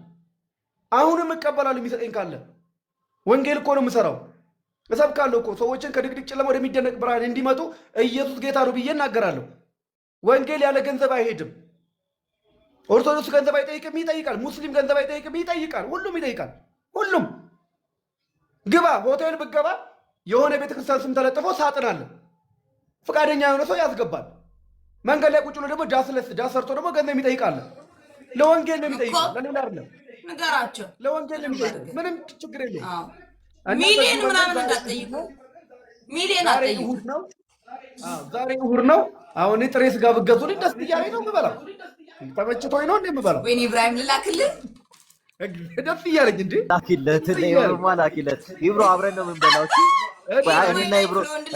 አሁንም እቀበላለሁ የሚሰጠኝ ካለ። ወንጌል እኮ ነው የምሰራው። እሰብካለሁ እኮ ሰዎችን ከድቅድቅ ጨለማ ወደሚደነቅ ብርሃን እንዲመጡ ኢየሱስ ጌታ ነው ብዬ እናገራለሁ። ወንጌል ያለ ገንዘብ አይሄድም። ኦርቶዶክስ ገንዘብ አይጠይቅም፣ ይጠይቃል። ሙስሊም ገንዘብ አይጠይቅም፣ ይጠይቃል። ሁሉም ይጠይቃል። ሁሉም ግባ፣ ሆቴል ብገባ የሆነ ቤተክርስቲያን ስም ተለጥፎ ሳጥን አለ። ፈቃደኛ የሆነ ሰው ያስገባል። መንገድ ላይ ቁጭ ብሎ ደግሞ ዳስ ሰርቶ ደግሞ ገንዘብ ይጠይቃል። ለወንጌል ነው የሚጠይቀው፣ ለሌላ አይደለም። ንገራቸው፣ ለወንጌል ነው የሚጠይቀው። ምንም ችግር የለውም። ሚሊዮን ምናምን እንዳትጠይቁ። ሚሊዮን አትጠይቁ። ዛሬ እሑድ ነው። አሁን ጥሬ ስጋ ብትገዙልኝ ደስ እያለኝ ነው የምበላው። ተመችቶኝ ነው የምበላው። ወይኔ ኢብራሂም ልላክልህ፣ ደስ እያለኝ እንዴ። ላኪለት፣ ላኪለት። ኢብሮ አብረን ነው የምንበላው።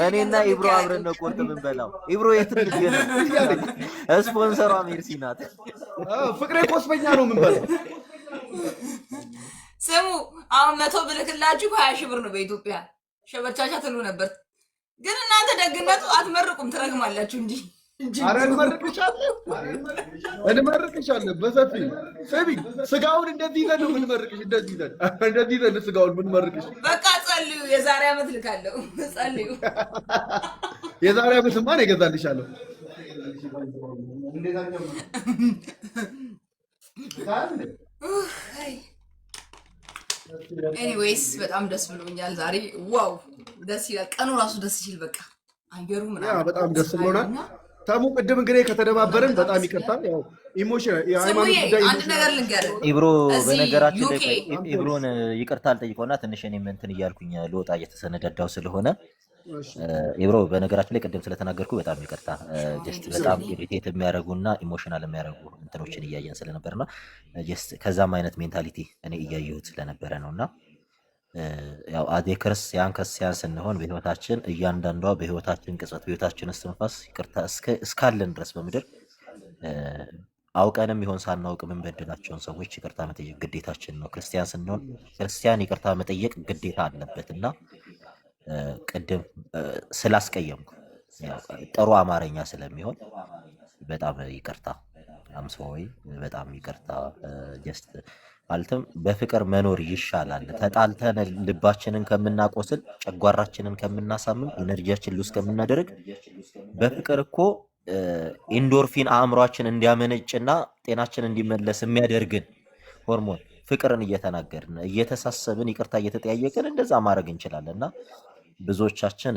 እኔና ኢብሮ አብረን ነው ቁርጥ የምንበላው። ኢብሮ የት ነው? ስፖንሰሯ ሜርሲ ናት። ፍቅሬ ኮስበኛ ነው የምንበላው። ስሙ፣ አሁን 100 ብልክላችሁ 20 ሺህ ብር ነው በኢትዮጵያ። ሸበቻቻ ትሉ ነበር፣ ግን እናንተ ደግነቱ አትመርቁም፣ ትረግማላችሁ እንጂ። ኧረ እንመርቅሻለን በሰፊ ሰቢ። ስጋውን እንደዚህ ይዘን ነው የምንመርቅሽ። እንደዚህ ይዘን ስጋውን የምንመርቅሽ። በቃ ጸልዩ። የዛሬ ዓመት ልካለሁ፣ ጸልዩ። የዛሬ ዓመትማ ነው እገዛልሻለሁ። ኤኒዌይስ በጣም ደስ ብሎኛል ዛሬ። ዋው ደስ ይላል። ቀኑ ራሱ ደስ ይል። በቃ አየሩ ምናምን በጣም ደስ ብሎናል። ተሙ ቅድም እንግዲህ ከተደባበርን በጣም ይቅርታል። ያው ኢሞሽን የሃይማኖት ጉዳይ አንድ ነገር ልንገርህ ኢብሮ፣ በነገራችን ላይ ኢብሮን ይቅርታ አልጠይቀውና ትንሽ እኔም እንትን እያልኩኝ ልወጣ እየተሰነዳዳው ስለሆነ ኢብሮ፣ በነገራችን ላይ ቅድም ስለተናገርኩ በጣም ይቅርታ። ጀስት በጣም ኢሪቴት የሚያደርጉና ኢሞሽናል የሚያደርጉ እንትኖችን እያየን ስለነበርና ጀስት ከዛም አይነት ሜንታሊቲ እኔ እያየሁት ስለነበረ ነውና ያው አዴ ክርስቲያን ስንሆን በህይወታችን እያንዳንዷ በህይወታችን ቅጽበት በህይወታችን እስትንፋስ ይቅርታ እስካለን ድረስ በምድር አውቀንም ይሆን ሳናውቅ የምንበድላቸውን ሰዎች ይቅርታ መጠየቅ ግዴታችን ነው። ክርስቲያን ስንሆን ክርስቲያን ይቅርታ መጠየቅ ግዴታ አለበት እና ቅድም ስላስቀየምኩ ጥሩ አማርኛ ስለሚሆን በጣም ይቅርታ። አምሶይ በጣም ይቅርታ። ጀስት ማለትም በፍቅር መኖር ይሻላል። ተጣልተን ልባችንን ከምናቆስል ጨጓራችንን ከምናሳምም ኢነርጂያችን ሉስ ከምናደርግ በፍቅር እኮ ኢንዶርፊን አእምሯችን እንዲያመነጭና ጤናችን እንዲመለስ የሚያደርግን ሆርሞን ፍቅርን እየተናገርን እየተሳሰብን ይቅርታ እየተጠያየቅን እንደዛ ማድረግ እንችላለን። እና ብዙዎቻችን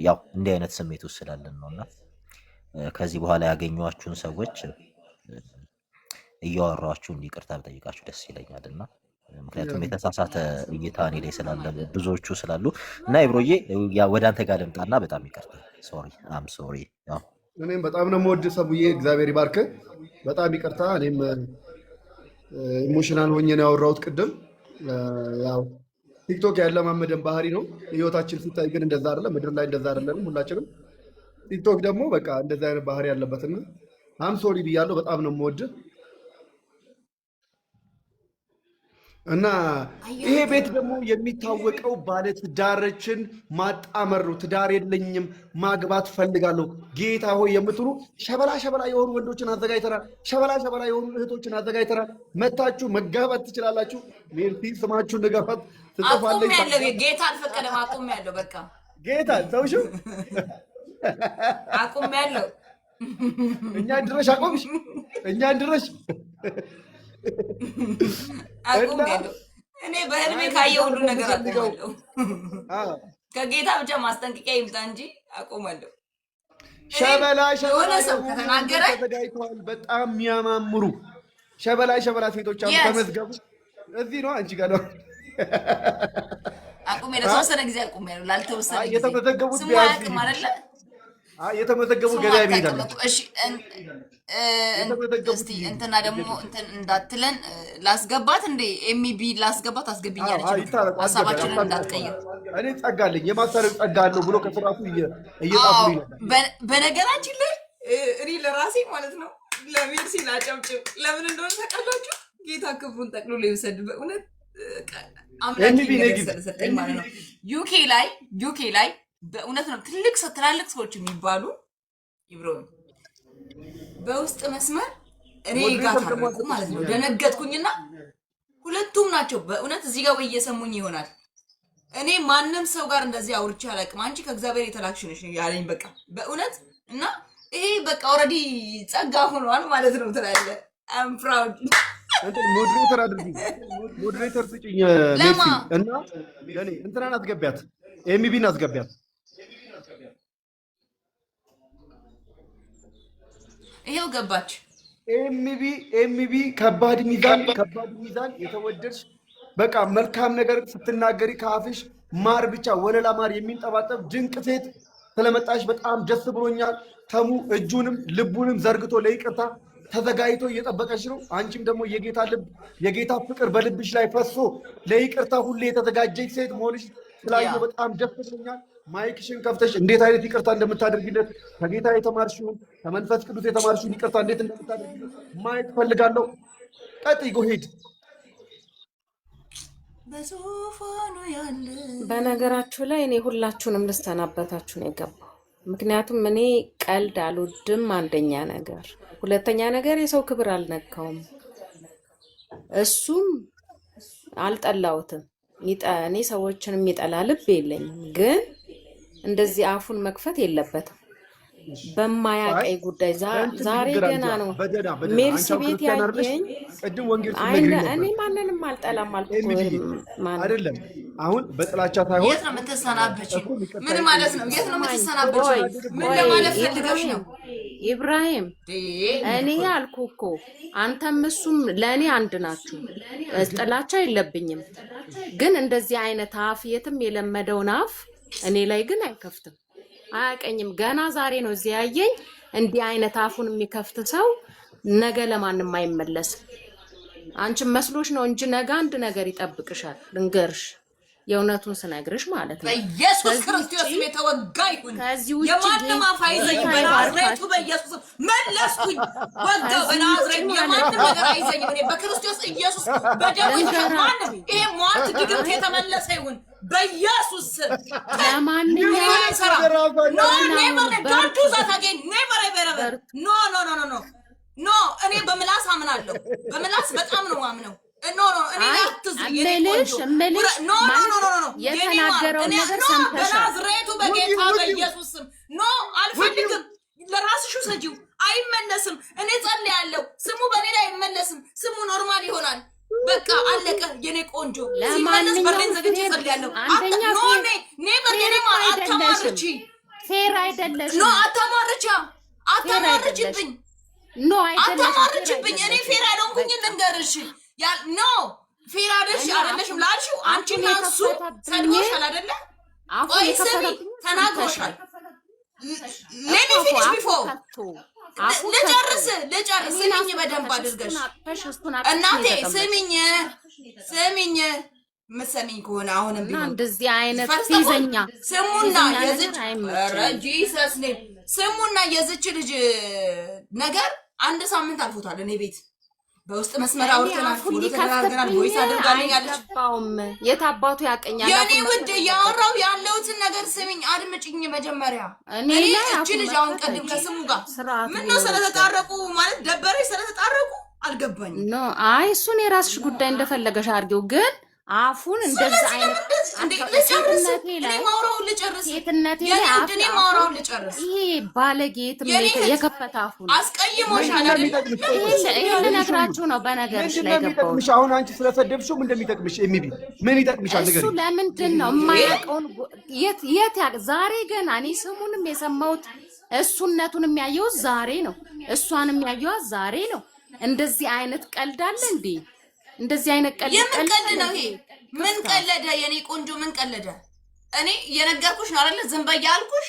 ያው እንዲህ አይነት ስሜት ውስጥ ስላለን ነውና ከዚህ በኋላ ያገኟችሁን ሰዎች እያወራችሁ እንዲቅርታ ብጠይቃችሁ ደስ ይለኛል። እና ምክንያቱም የተሳሳተ እይታ እኔ ላይ ስላለ ብዙዎቹ ስላሉ እና ኢብሮዬ ወደ አንተ ጋር ልምጣና በጣም ይቅርታ። ሶሪ። እኔም በጣም ነው የምወድ ሰቡዬ፣ እግዚአብሔር ይባርክ። በጣም ይቅርታ። እኔም ኢሞሽናል ሆኜ ነው ያወራሁት ቅድም። ያው ቲክቶክ ያለማመደን ባህሪ ነው። ህይወታችን ሲታይ ግን እንደዛ አይደለም። ምድር ላይ እንደዛ አይደለንም ሁላችንም። ቲክቶክ ደግሞ በቃ እንደዛ አይነት ባህሪ ያለበትና ሶሪ ብያለሁ። በጣም ነው የምወድ እና ይሄ ቤት ደግሞ የሚታወቀው ባለ ትዳሮችን ማጣመር ነው። ትዳር የለኝም ማግባት ፈልጋለሁ ጌታ ሆይ የምትሉ ሸበላ የሆኑ ወንዶችን አዘጋጅተናል። ሸበላ የሆኑ እህቶችን አዘጋጅተናል። መታችሁ መጋባት ትችላላችሁ። ሜርቲ ስማችሁን ንገሯት ትጽፋለች። ጌታ አልፈቀደም። አቁሜያለሁ። በቃ ጌታ ተውሽው። አቁሜያለሁ። እኛን ድረሽ አቆምሽ። እኛን ድረሽ አቁሜያለሁ። እኔ በህልሜ ካየሁ ሁሉ ነገር አቁማለሁ። ከጌታ ብቻ ማስጠንቀቂያ ይምጣ እንጂ አቁማለሁ። ሸበላ የሆነ ሰው ከተናገረ ተዘጋጅተዋል። በጣም የሚያማምሩ ሸበላ ሴቶች አሉ። ተመዝገቡ። እዚህ ነው አንቺ ጋር ነው። አቁሜ ለተወሰነ ጊዜ አቁሜያለሁ። ላልተወሰነ ጊዜ የተመዘገቡት ስሙ አያውቅም አይደለ? የተመዘገቡ ገበያ ይሄዳሉ። እሺ እስቲ እንትና ደግሞ እንትን እንዳትለን ላስገባት እንዴ ኤምቢ ላስገባት አስገብኛለች። ሀሳባችንን እንዳትቀይር። እኔ ጸጋለኝ የማሳረግ ጸጋ አለው ብሎ ከስራቱ እየጣፉልኝ ነበር። በነገራችን ላይ እኔ ለራሴ ማለት ነው ለሜርሲ ላጨብጭብ። ለምን እንደሆነ ታውቃላችሁ? ጌታ ክፉን ጠቅልሎ ይውሰድ። በእውነት አምላክ ሰጠኝ ማለት ነው። ዩኬ ላይ በእውነት ነው ትላልቅ ሰዎች የሚባሉ ይብሮ በውስጥ መስመር እኔ ጋር ታረቁ ማለት ነው። ደነገጥኩኝና ሁለቱም ናቸው በእውነት እዚህ ጋር ወይ እየሰሙኝ ይሆናል። እኔ ማንም ሰው ጋር እንደዚህ አውርቼ አላውቅም። አንቺ ከእግዚአብሔር የተላክሽ ነሽ ያለኝ በቃ በእውነት እና ይሄ በቃ ኦልሬዲ ጸጋ ሆኗል ማለት ነው ትላለህ። አም ፕራውድ ሞዴሬተር አድርጊ። ሞዴሬተር ስጭኝ ሜርሲ እና ለኔ እንትናን አስገቢያት፣ ኤምቢን አስገቢያት። ይሄው ገባች። ኤምቢ ከባድ ሚዛን የተወደድሽ በቃ መልካም ነገር ስትናገሪ ከአፍሽ ማር ብቻ ወለላ ማር የሚንጠባጠብ ድንቅ ሴት ስለመጣሽ በጣም ደስ ብሎኛል። ተሙ እጁንም ልቡንም ዘርግቶ ለይቅርታ ተዘጋጅቶ እየጠበቀሽ ነው። አንቺም ደግሞ የጌታ ፍቅር በልብሽ ላይ ፈሶ ለይቅርታ ሁሌ የተዘጋጀች ሴት መሆንሽ ስላየሁ በጣም ደስ ብሎኛል። ማይክሽን ከፍተሽ እንዴት አይነት ይቅርታ እንደምታደርጊለት ከጌታ የተማርሽውን ከመንፈስ ቅዱስ የተማርሽውን ይቅርታ እንዴት እንደምታደርጊለት ማየት ፈልጋለሁ። ቀጥይ ጎሄድ። በነገራችሁ ላይ እኔ ሁላችሁንም ልስተናበታችሁ ነው የገባው። ምክንያቱም እኔ ቀልድ አልወድም። አንደኛ ነገር፣ ሁለተኛ ነገር የሰው ክብር አልነካውም። እሱም አልጠላውትም። እኔ ሰዎችን የሚጠላ ልብ የለኝም፣ ግን እንደዚህ አፉን መክፈት የለበትም በማያቀይ ጉዳይ። ዛሬ ገና ነው ሜርሲ ቤት ያየኝ። እኔ ማንንም አልጠላም አይደለም። አሁን በጥላቻ ሳይሆን የት ነው የምትሰናበች? ምን ማለት ነው? የት ነው የምትሰናበች? ምን ለማለት ፈልገሽ ነው? ኢብራሂም እኔ ያልኩ እኮ አንተም እሱም ለእኔ አንድ ናችሁ። ጥላቻ የለብኝም፣ ግን እንደዚህ አይነት አፍ የትም የለመደውን አፍ እኔ ላይ ግን አይከፍትም፣ አያቀኝም። ገና ዛሬ ነው እዚህ ያየኝ። እንዲህ አይነት አፉን የሚከፍት ሰው ነገ ለማንም አይመለስም። አንቺም መስሎሽ ነው እንጂ ነገ አንድ ነገር ይጠብቅሻል። ልንገርሽ፣ የእውነቱን ስነግርሽ ማለት ነው። በኢየሱስ ክርስቶስ የተወጋ ይሁን። የማንም አፍ አይዘኝም። በናዝሬቱ በኢየሱስ መለስኩኝ። ወጋው በናዝሬቱ የማንም ነገር አይዘኝም። እኔ በክርስቶስ ኢየሱስ በደሙ ማንም ይሄ ሟርት ድግምት የተመለሰ ይሁን በኢየሱስ ስም። ለማንኛውም ኖ ኔቨር ዶንት ዱ ዛት አጌን ኔቨር ኤቨር ኖ ኖ እኔ በምላስ አምናለሁ። በምላስ በጣም ነው ማምነው። ኖ ኖ እኔ አትዝኝ። ኖ የተናገረው ነገር ሰምተሻል። በናዝሬቱ በጌታ በኢየሱስ ስም ኖ አልፈልግም። ለራስሽ ሰጂው አይመለስም። እኔ ጸልያለሁ። ስሙ በሌላ አይመለስም። ስሙ ኖርማል ይሆናል። በቃ አለቀ። የኔ ቆንጆ ሲመለስ በሬን ዘግቼ ጸልያለሁ። ኖ ኔ በሬን አታማርቺ። ፌር አይደለሽ። ኖ አታማርቻ አታማርችብኝ። ኖ አይደለሽ። አታማርችብኝ። እኔ ፌር አይደንኩኝ ልንገርሽ። ኖ ፌር አይደለሽም ላልሽው አንቺና እሱ ሰድቦሻል አይደለ? ቆይ ስሚ ተናግሮሻል። ሌኒ ፊኒሽ ቢፎር ልጨርስ ስሚኝ በደንብ አድርገሽ እናቴ ስሚኝ ምሰሚኝ ከሆነ አሁንም ቢሆን እንደዚህ አይነት ፊዘኛ ስሙና የዝች ጂሰስ ኔም ስሙና የዝች ልጅ ነገር 1 ሳምንት አልፎታል። እኔ ቤት በውስጥ መስመር አውርተናል፣ ፎቶ ተደራርገናል፣ ቮይስ አድርጋለች። የት አባቱ ያቀኛል? የኔ ውድ ያወራው ያለውትን ነገር ስሚኝ፣ አድምጪኝ መጀመሪያ። እኔ እቺ ልጅ አሁን ቀድም ከስሙ ጋር ምነው ስለተጣረቁ ማለት ደበረሽ? ስለተጣረቁ አልገባኝም። ኖ አይ እሱን የራስሽ ጉዳይ እንደፈለገሽ አድርጊው ግን አፉን እንደዛ አይነት ሴትነቴ ላይ ማውራውን ልጨርስ። ይሄ ባለጌት የከፈተ አፉን አስቀይሞሻል። ይሄ ልነግራችሁ ነው። በነገርሽ ላይ ገባው። አሁን አንቺ ስለሰደብሽው ምን እንደሚጠቅምሽ የሚቢ ምን ይጠቅምሻል? ነገር እሱ ለምንድን ነው የማያውቀውን የት ዛሬ ገና እኔ ስሙንም የሰማሁት እሱነቱን የሚያየው ዛሬ ነው። እሷንም የሚያየው ዛሬ ነው። እንደዚህ አይነት ቀልድ አለ እንዴ? እንደዚህ አይነት ቀልድ የምንቀልድ ነው ይሄ። ምን ቀለደ የኔ ቆንጆ? ምን ቀለደ? እኔ የነገርኩሽ ነው አይደለ? ዝም በይ ያልኩሽ።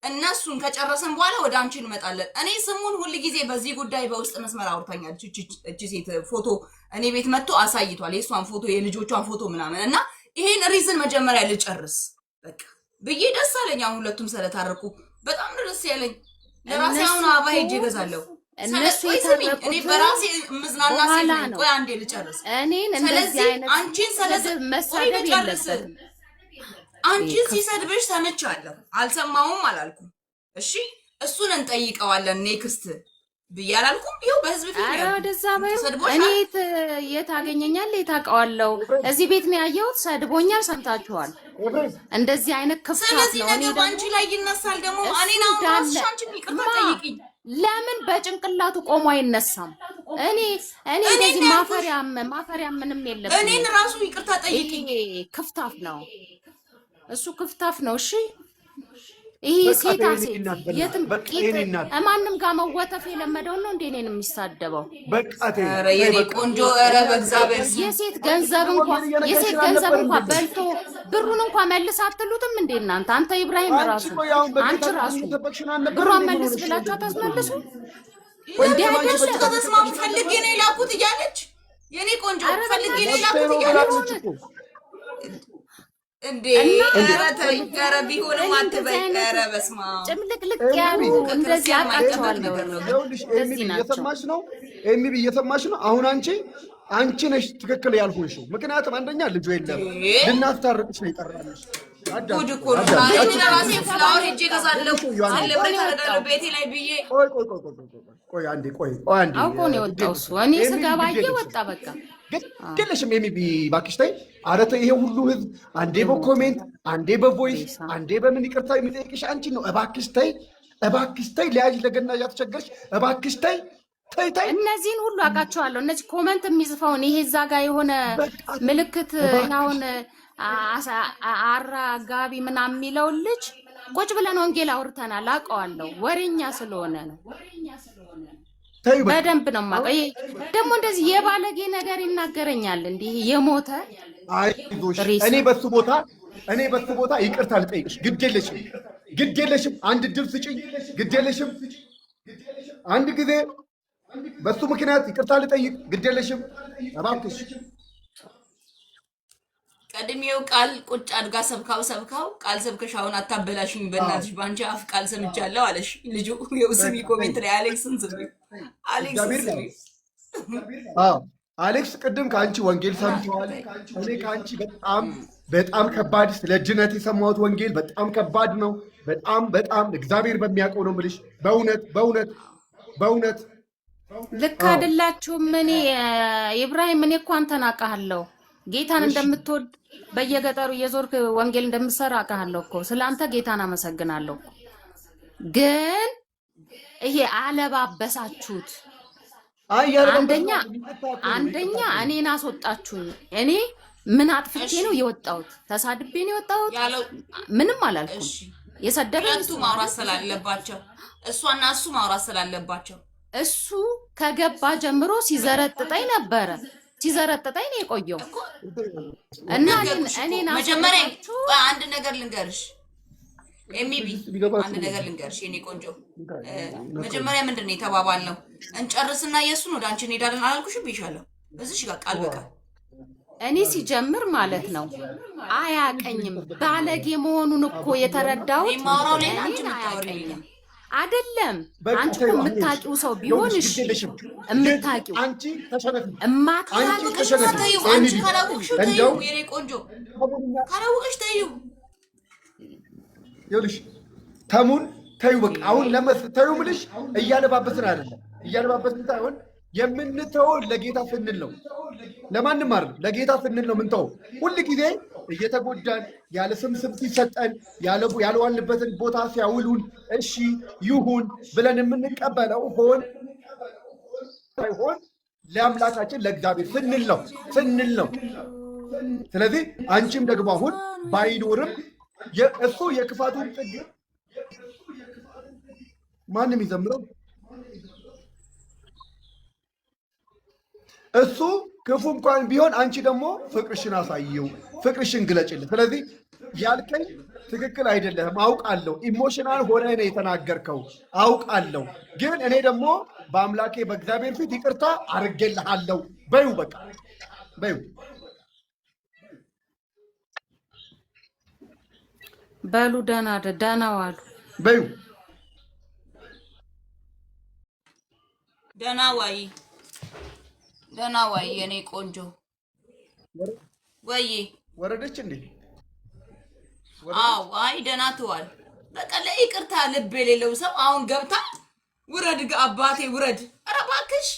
እነሱን ከጨረሰን በኋላ ወደ አንቺ እንመጣለን። እኔ ስሙን ሁሉ ጊዜ በዚህ ጉዳይ በውስጥ መስመር አውርታኛለች። እቺ ሴት ፎቶ እኔ ቤት መጥቶ አሳይቷል። የሷን ፎቶ የልጆቿን ፎቶ ምናምን እና ይሄን ሪዝን መጀመሪያ ልጨርስ በቃ ብዬ ደስ አለኝ። አሁን ሁለቱም ስለታረቁ በጣም ነው ደስ ያለኝ። ለራሴ አሁን አባ ሄጄ እገዛለሁ። እነሱ እኔ በራሴ ምዝናና ሲል ቆይ አንዴ ልጨርስ። እኔን እንደዚህ አይነት አንቺን ስለዚህ መሳደብ የለበትም። አንቺን ሲሰድብሽ ሰምቻለሁ፣ አልሰማሁም አላልኩም። እሺ እሱን እንጠይቀዋለን ኔክስት ብዬ አላልኩም። ይኸው በህዝብ ፊት ኧረ ወደዛ እኔ የት አገኘኛል? የት አውቀዋለሁ? እዚህ ቤት ነው ያየሁት። ሰድቦኛል፣ ሰምታችኋል። እንደዚህ አይነት ክፍታት ነው። ስለዚህ ነገር በአንቺ ላይ ይነሳል ደግሞ እኔን አሁን ራስሽ አንቺን ይቅርታ ጠይቂኝ። ለምን በጭንቅላቱ ቆሞ አይነሳም? እኔ እንደዚህ ማፈሪያ ምንም የለብኝም። እኔን ራሱ ይቅርታ ጠይቂኝ። ክፍታፍ ነው እሱ፣ ክፍታፍ ነው። እሺ ይሄ ሴት የትም ማንም ጋር መወተፍ የለመደውን ነው እንዴ እኔን የሚሳደበው? ኧረ የኔ ቆንጆ፣ ኧረ በእግዚአብሔር የሴት ገንዘብ እንኳን በልቶ ብሩን እንኳን መልስ አትሉትም እንዴ እናንተ? አንተ ኢብራሂም ራሱ አንቺ ራሱ ብሯን መልስ ብላችሁ አታስመልሱ እንዴ? አይደለም ተስማሙ ፈልጌ ነው የላኩት እያለች የኔ ቆንጆ ፈልጌ ነው የላኩት እያለች እንዴ ኧረ ተይ፣ ኧረ ቢሆንም አትበይ። ኧረ በስመ አብ ጭምልቅልቅ ያሉ እንደዚህ አውቃቸዋለሁ። እየሰማሽ ነው ኤሚቢ፣ እየሰማሽ ነው። አሁን አንቺ ነሽ ትክክል ያልሆንሽው። ምክንያቱም አንደኛ ልጁ የለም፣ ልናስታርቅሽ ነው የጠራንሽ። ጉድ እኮ ነው። እኔ ለራሴ ፍላወር ሄጄ እገዛለሁ አለበት አደረገ ቤቴ ላይ ብዬ። ቆይ አንዴ አውቆ ነው የወጣው እሱ። እኔ ስገባ ወጣ በቃ ግለሽም የሚቢ እባክሽ ተይ። ኧረ ተይ፣ ይሄ ሁሉ ህዝብ አንዴ በኮሜንት አንዴ በቮይስ አንዴ በምን ይቅርታ የሚጠይቅሽ አንቺን ነው። እባክሽ ተይ፣ ለያዥ ለገና እያተቸገርሽ እባክሽ ተይ። እነዚህን ሁሉ አውቃቸዋለሁ። እነዚህ ኮመንት የሚጽፈውን ይሄ እዛ ጋር የሆነ ምልክት አሁን አራጋቢ ምናምን የሚለውን ልጅ ቁጭ ብለን ወንጌል አውርተናል። አውቀዋለሁ። ወሬኛ ስለሆነ ነው። በደንብ ነው የማውቀው። ደግሞ እንደዚህ የባለጌ ነገር ይናገረኛል። እንዲህ የሞተ እኔ በሱ ቦታ ይቅርታ ልጠይቅሽ። ግድ የለሽም። አንድ ድል ስጭኝ። ግድ የለሽም። አንድ ጊዜ በሱ ምክንያት ይቅርታ ልጠይቅ። ግድ የለሽም እባክሽ። ቀድሜው ቃል ቁጭ አድጋ ሰብካው ቃል ሰብከሽ አሁን አታበላሽኝ በእናትሽ፣ በአንቺ አፍ ቃል ሰምቻለሁ አለሽ ልጁ። የውስሚ ኮሜንት ላይ አሌክስን ዝም አሌክስ ቅድም ከአንቺ ወንጌል ሰምተዋል። እኔ ከአንቺ በጣም ከባድ ስለ ድነት የሰማሁት ወንጌል በጣም ከባድ ነው። በጣም እግዚአብሔር በሚያውቀው ነው የምልሽ። በእውነት ልክ አይደላችሁም። እኔ ኢብራሂም እኔ እኮ አንተን አውቃለሁ ጌታን እንደምትወድ በየገጠሩ የዞርክ ወንጌል እንደምትሰራ አውቃለሁ እኮ ስለአንተ ጌታን አመሰግናለሁ። ግን ይሄ አለባበሳችሁት። አንደኛ እኔን አስወጣችሁኝ። እኔ ምን አጥፍቼ ነው የወጣሁት? ተሳድቤ ነው የወጣሁት? ምንም አላልኩም። የሰደበኝ እሱ ማውራት ስላለባቸው እሷና እሱ ማውራት ስላለባቸው እሱ ከገባ ጀምሮ ሲዘረጥጠኝ ነበረ። ሲዘረጥጠኝ ነው የቆየው እና እኔን መጀመሪያ አንድ ነገር ልንገርሽ ኤሚቢ አንድ ነገር ልንገርሽ የኔ ቆንጆ መጀመሪያ ምንድነው የተባባልነው እንጨርስና የሱን ወደ አንቺ እንሄዳለን አላልኩሽም ብዬሻለሁ እዚህ ጋር ቃል በቃል እኔ ሲጀምር ማለት ነው አያቀኝም ባለጌ መሆኑን እኮ የተረዳው ማውራው ላይ አንቺ ምታወሪኝ አይደለም አንቺ የምታቂው ሰው ቢሆን እሺ የምታቂው አንቺ ተሸነፍ እማታቂው አንቺ ካላውቅሽ ተይው የኔ ቆንጆ ካላውቅሽ ተይው ይኸውልሽ ተሙን ተይው በቃ አሁን ለምትተይው ምልሽ እያለባበስን አይደለም እያለባበስን ሳይሆን የምንተው ለጌታ ስንል ነው ለማንም አይደል ለጌታ ስንል ነው ምንተው ሁሉ ጊዜ እየተጎዳን ያለ ስም ሲሰጠን ያለዋልበትን ቦታ ሲያውሉን እሺ ይሁን ብለን የምንቀበለው ሆን ለአምላካችን ለእግዚአብሔር ስንል ነው ስለዚህ አንቺም ደግሞ አሁን ባይኖርም እሱ የክፋቱን ጥግ ማንም ይዘምረው እሱ ክፉ እንኳን ቢሆን አንቺ ደግሞ ፍቅርሽን አሳየው ፍቅርሽን ግለጭልህ ስለዚህ ያልከኝ ትክክል አይደለም አውቃለሁ ኢሞሽናል ሆነ ነው የተናገርከው አውቃለሁ ግን እኔ ደግሞ በአምላኬ በእግዚአብሔር ፊት ይቅርታ አርጌልሃለሁ በዩ በቃ በዩ በሉ ደህና ዋሉ በዩ ደህና ዋይ የኔ ቆንጆ ወይ ወረደች እንዴ አው አይ ደህና ትዋል በቃ ለይቅርታ ልብ የሌለው ሰው አሁን ገብታ ውረድ አባቴ ውረድ ኧረ እባክሽ